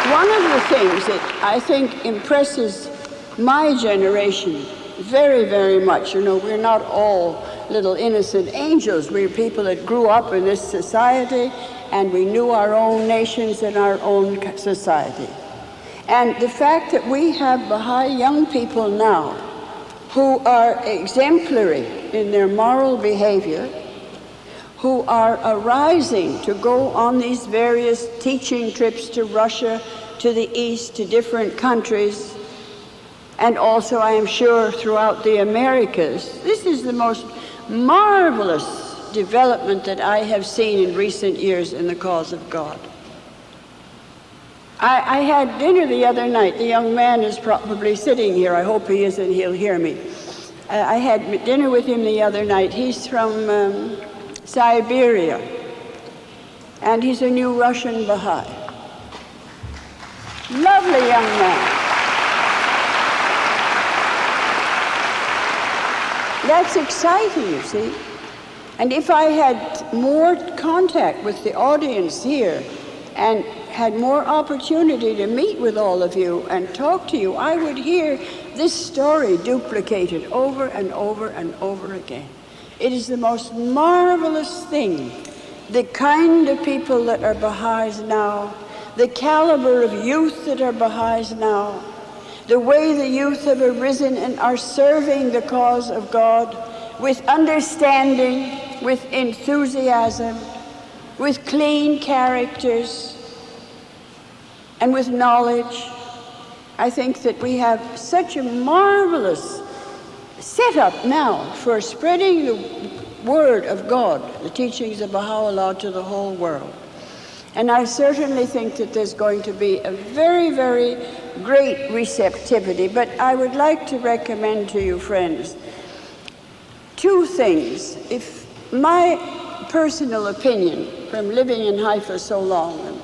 One of the things that I think impresses my generation very, very much, we're not all little innocent angels. We're people that grew up in this society, and we knew our own nations and our own society. And the fact that we have Baha'i young people now who are exemplary in their moral behavior, who are arising to go on these various teaching trips to Russia, to the East, to different countries, and also, I am sure, throughout the Americas. This is the most marvelous development that I have seen in recent years in the cause of God. I had dinner the other night. The young man is probably sitting here. I hope he is, and he'll hear me. I had dinner with him the other night. He's from Siberia, and he's a new Russian Baha'i. Lovely young man. That's exciting, you see. And if I had more contact with the audience here and had more opportunity to meet with all of you and talk to you, I would hear this story duplicated over and over and over again. It is the most marvelous thing, the kind of people that are Baha'is now, the caliber of youth that are Baha'is now, the way the youth have arisen and are serving the cause of God with understanding, with enthusiasm, with clean characters, and with knowledge. I think that we have such a marvelous setup now for spreading the word of God, the teachings of Baha'u'llah, to the whole world. And I certainly think that there's going to be a very, very great receptivity. But I would like to recommend to you, friends, two things. If my personal opinion, from living in Haifa so long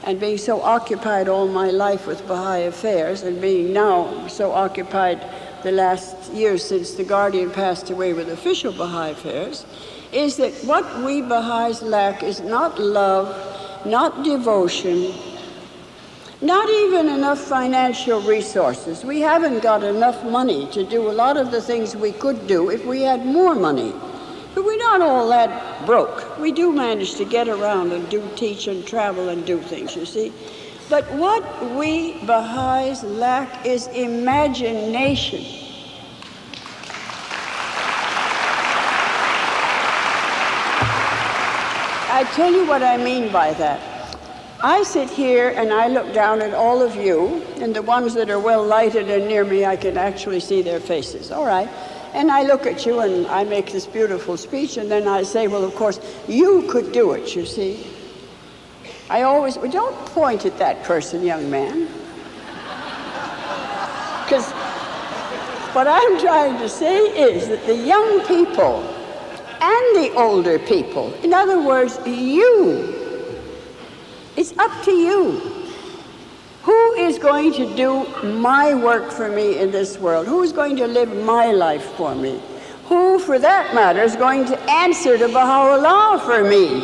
and being so occupied all my life with Baha'i affairs, and being now so occupied the last years since the Guardian passed away with official Baha'i affairs, is that what we Baha'is lack is not love, not devotion, not even enough financial resources. We haven't got enough money to do a lot of the things we could do if we had more money. But we're not all that broke. We do manage to get around and do teach and travel and do things, you see. But what we Baha'is lack is imagination. I tell you what I mean by that. I sit here and I look down at all of you, and the ones that are well lighted and near me, I can actually see their faces. All right. And I look at you and I make this beautiful speech, and then I say, well, of course, you could do it, you see. I always, well, don't point at that person, young man. Because what I'm trying to say is that the young people and the older people, in other words, you, it's up to you. Who is going to do my work for me in this world? Who is going to live my life for me? Who, for that matter, is going to answer to Baha'u'llah for me?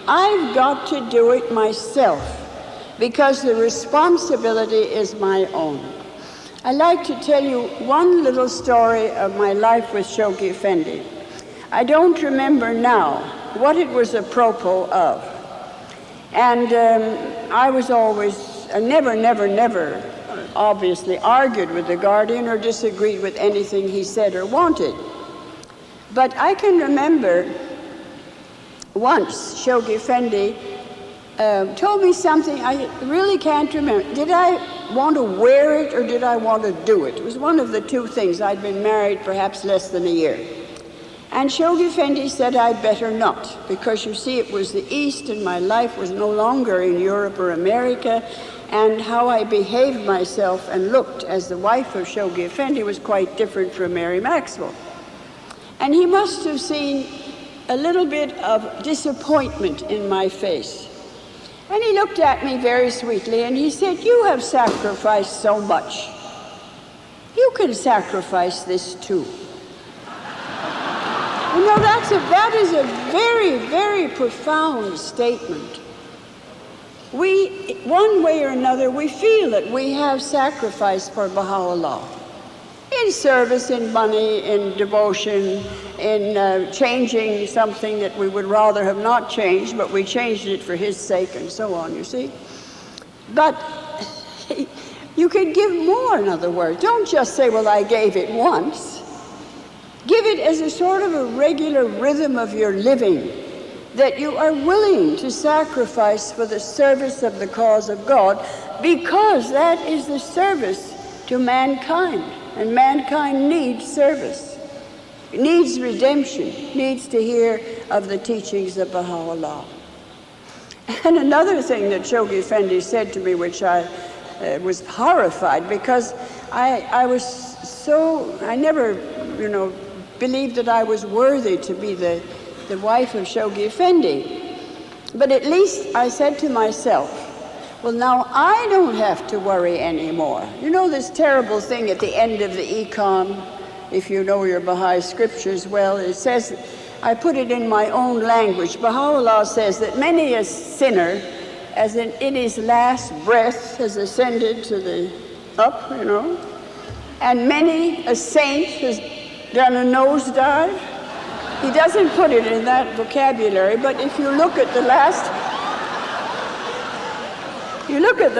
I've got to do it myself because the responsibility is my own. I'd like to tell you one little story of my life with Shoghi Effendi. I don't remember now what it was apropos of. And I was always, never, obviously argued with the Guardian or disagreed with anything he said or wanted. But I can remember once Shoghi Effendi told me something I really can't remember. Did I want to wear it or did I want to do it? It was one of the two things. I'd been married perhaps less than a year. And Shoghi Effendi said I'd better not, because you see it was the East and my life was no longer in Europe or America, and how I behaved myself and looked as the wife of Shoghi Effendi was quite different from Mary Maxwell. And he must have seen a little bit of disappointment in my face. And he looked at me very sweetly and he said, "You have sacrificed so much. You can sacrifice this too." You know, that is a very, very profound statement. We, one way or another, we feel that we have sacrificed for Baha'u'llah. In service, in money, in devotion, in changing something that we would rather have not changed, but we changed it for his sake and so on, you see. But you can give more, in other words. Don't just say, well, I gave it once. Give it as a sort of a regular rhythm of your living, that you are willing to sacrifice for the service of the cause of God, because that is the service to mankind, and mankind needs service, needs redemption, needs to hear of the teachings of Baha'u'llah. And another thing that Shoghi Effendi said to me, which I was horrified, because I never, believed that I was worthy to be the wife of Shoghi Effendi. But at least I said to myself, well, now I don't have to worry anymore. You know this terrible thing at the end of the econ, if you know your Baha'i scriptures well, it says, I put it in my own language, Baha'u'llah says that many a sinner, as in his last breath, has ascended to the up, and many a saint has done a nosedive. He doesn't put it in that vocabulary, but if you look at the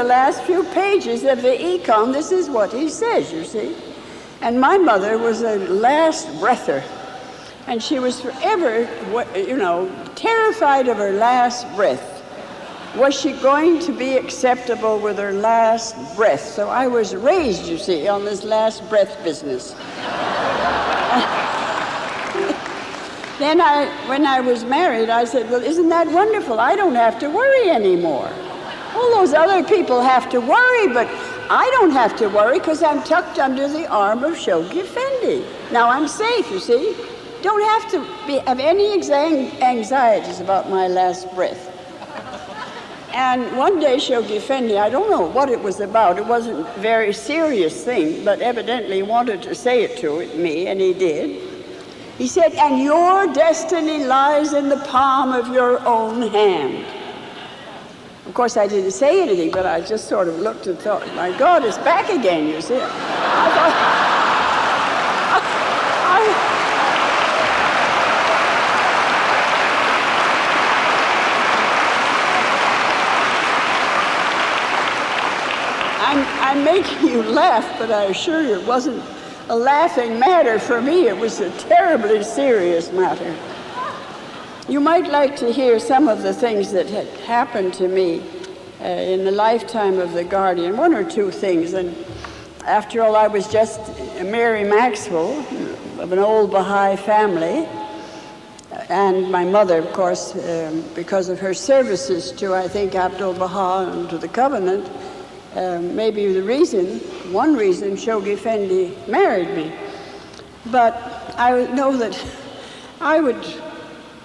last few pages of the econ, this is what he says, you see. And my mother was a last breather, and she was forever, terrified of her last breath. Was she going to be acceptable with her last breath? So I was raised, you see, on this last breath business. Then when I was married, I said, well, isn't that wonderful? I don't have to worry anymore. All those other people have to worry, but I don't have to worry because I'm tucked under the arm of Shoghi Effendi. Now I'm safe, you see. don't have to have any anxieties about my last breath. And one day Shoghi Effendi, I don't know what it was about, it wasn't a very serious thing, but evidently he wanted to say it to me, and he did. He said, and your destiny lies in the palm of your own hand. Of course, I didn't say anything, but I just sort of looked and thought, my God, it's back again, you see. I thought, I'm making you laugh, but I assure you it wasn't a laughing matter for me. It was a terribly serious matter. You might like to hear some of the things that had happened to me in the lifetime of the Guardian, one or two things. And after all, I was just Mary Maxwell of an old Baha'i family. And my mother, of course, because of her services to, I think, ʻAbdu'l-Bahá and to the Covenant, maybe one reason Shoghi Effendi married me. But I know that I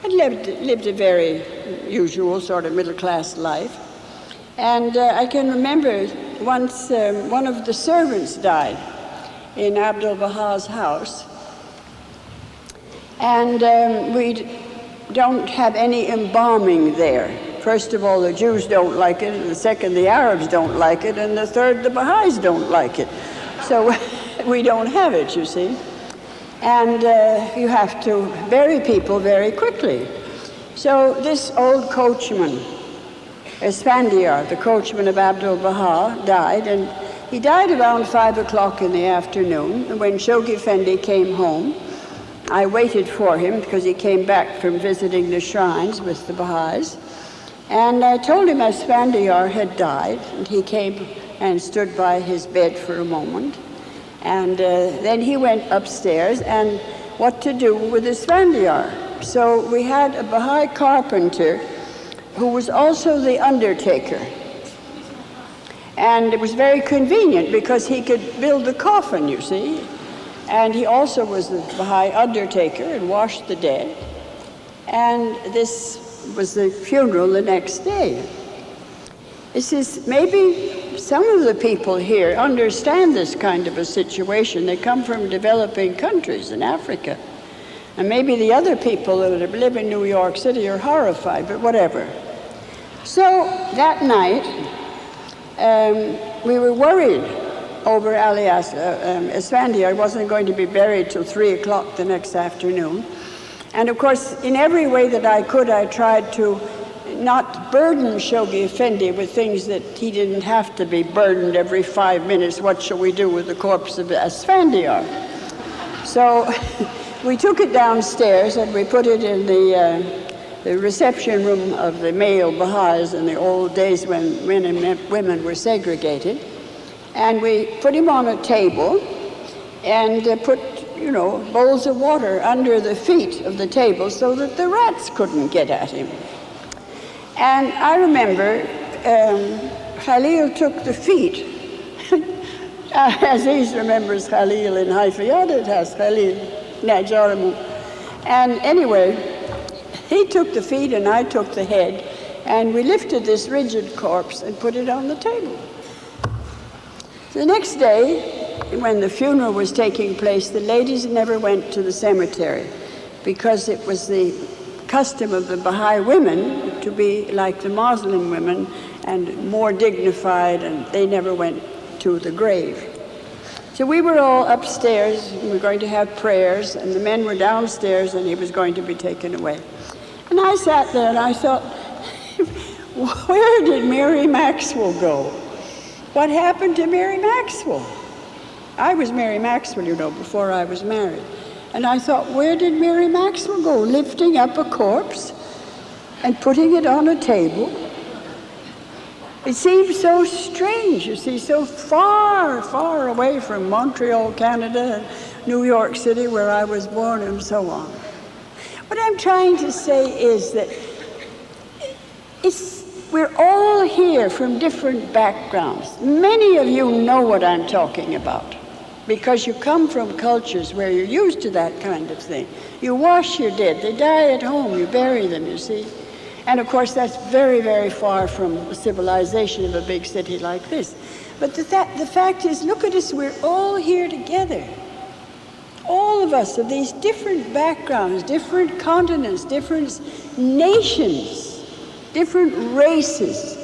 had lived a very usual sort of middle-class life. And I can remember once one of the servants died in ʻAbdu'l-Bahā's house. And we don't have any embalming there. First of all, the Jews don't like it, and the second, the Arabs don't like it, and the third, the Baha'is don't like it. So we don't have it, you see. And you have to bury people very quickly. So this old coachman, Esfandiar, the coachman of ʻAbdu'l-Bahá, died, and he died around 5 o'clock in the afternoon. And when Shoghi Effendi came home, I waited for him because he came back from visiting the shrines with the Baha'is. And I told him Esfandiar had died, and he came and stood by his bed for a moment. And then he went upstairs, and what to do with Esfandiar. So we had a Baha'i carpenter who was also the undertaker. And it was very convenient because he could build the coffin, you see. And he also was the Baha'i undertaker and washed the dead. And this was the funeral the next day. This is, maybe some of the people here understand this kind of a situation. They come from developing countries in Africa. And maybe the other people that live in New York City are horrified, but whatever. So that night, we were worried over Esfandiar wasn't going to be buried till 3 o'clock the next afternoon. And of course, in every way that I could, I tried to not burden Shoghi Effendi with things that he didn't have to be burdened every 5 minutes. What shall we do with the corpse of Esfandiar? So we took it downstairs and we put it in the reception room of the male Baha'is in the old days when men and women were segregated. And we put him on a table and put, you know, bowls of water under the feet of the table so that the rats couldn't get at him. And I remember Khalil took the feet. Aziz remembers Khalil in Haifa. Yadet has Khalil Najaramu. And anyway, he took the feet and I took the head, and we lifted this rigid corpse and put it on the table. The next day, when the funeral was taking place, the ladies never went to the cemetery because it was the custom of the Baha'i women to be like the Muslim women and more dignified, and they never went to the grave. So we were all upstairs, and we were going to have prayers, and the men were downstairs, and he was going to be taken away. And I sat there and I thought, where did Mary Maxwell go? What happened to Mary Maxwell? I was Mary Maxwell, you know, before I was married. And I thought, where did Mary Maxwell go? Lifting up a corpse and putting it on a table? It seemed so strange, you see, so far, far away from Montreal, Canada, and New York City, where I was born, and so on. What I'm trying to say is that we're all here from different backgrounds. Many of you know what I'm talking about. because you come from cultures where you're used to that kind of thing. You wash your dead. They die at home. You bury them, you see. And of course, that's very, very far from the civilization of a big city like this. But the fact is, look at us, we're all here together. All of us of these different backgrounds, different continents, different nations, different races.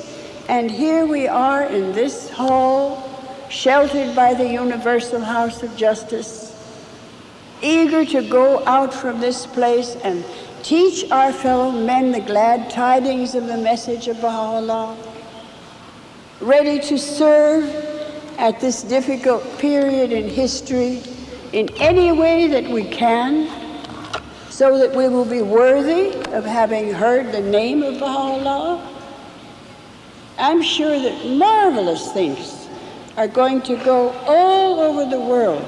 And here we are in this hall, sheltered by the universal house of justice, eager to go out from this place and teach our fellow men the glad tidings of the message of Baha'u'llah, ready to serve at this difficult period in history in any way that we can, so that we will be worthy of having heard the name of Baha'u'llah. I'm sure that marvelous things are going to go all over the world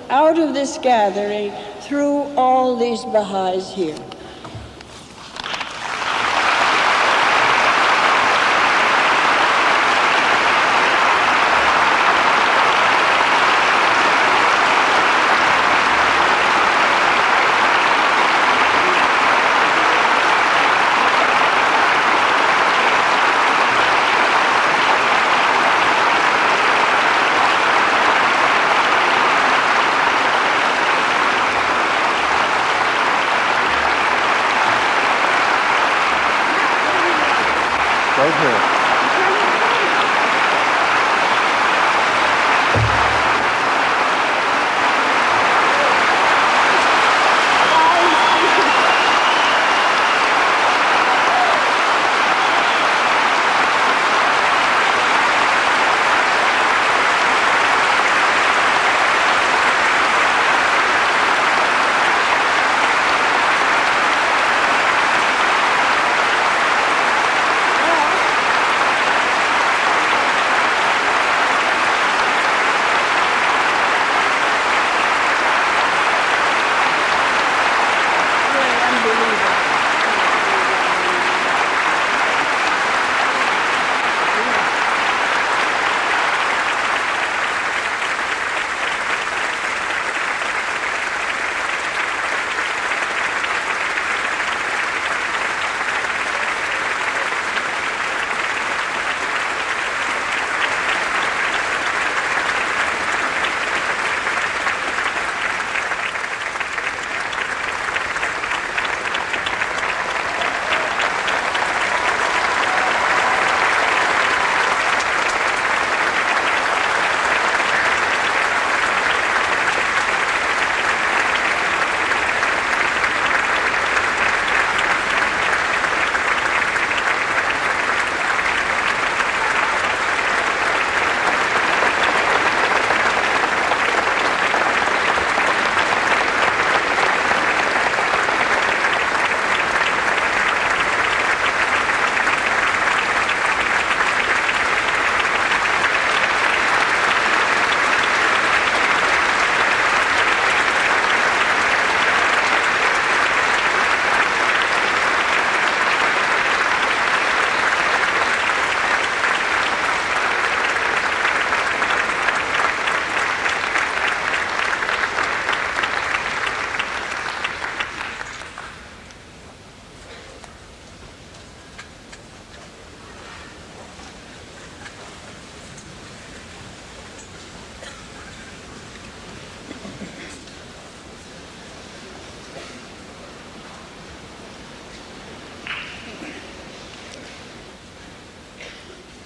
out of this gathering through all these Baha'is here.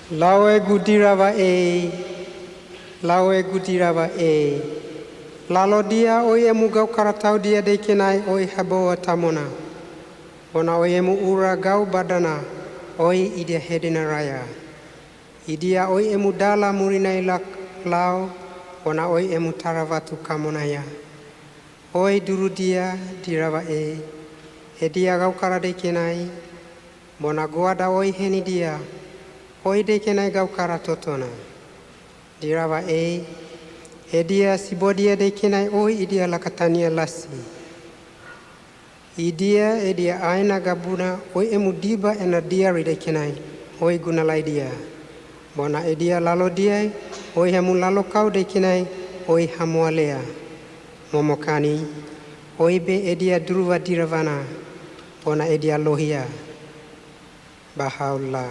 Lawe gudirava e, lalo dia oi emu gau karatau dia de kenai oi haboa tamona, ona oi emu ura gau badana oi idia hedina raya, idia oi emu dala murinai lau, ona oi emu taravatu kamonaya, oi duru dia dirava e dia gau karade kenai, bona guada oi heni dia, oi de kenai gau karatotona, dirava e dia sibodia de kenai oi idia lakatania lasi, idia dia aina gabuna oi emu diba ena dia ride kenai oi gunalai dia, bona dia lalo dia oi hemu lalo kau de kenai oi hamoalea, momokani, oi be edia druva diravana, ona edia lohia, Baha'u'llah.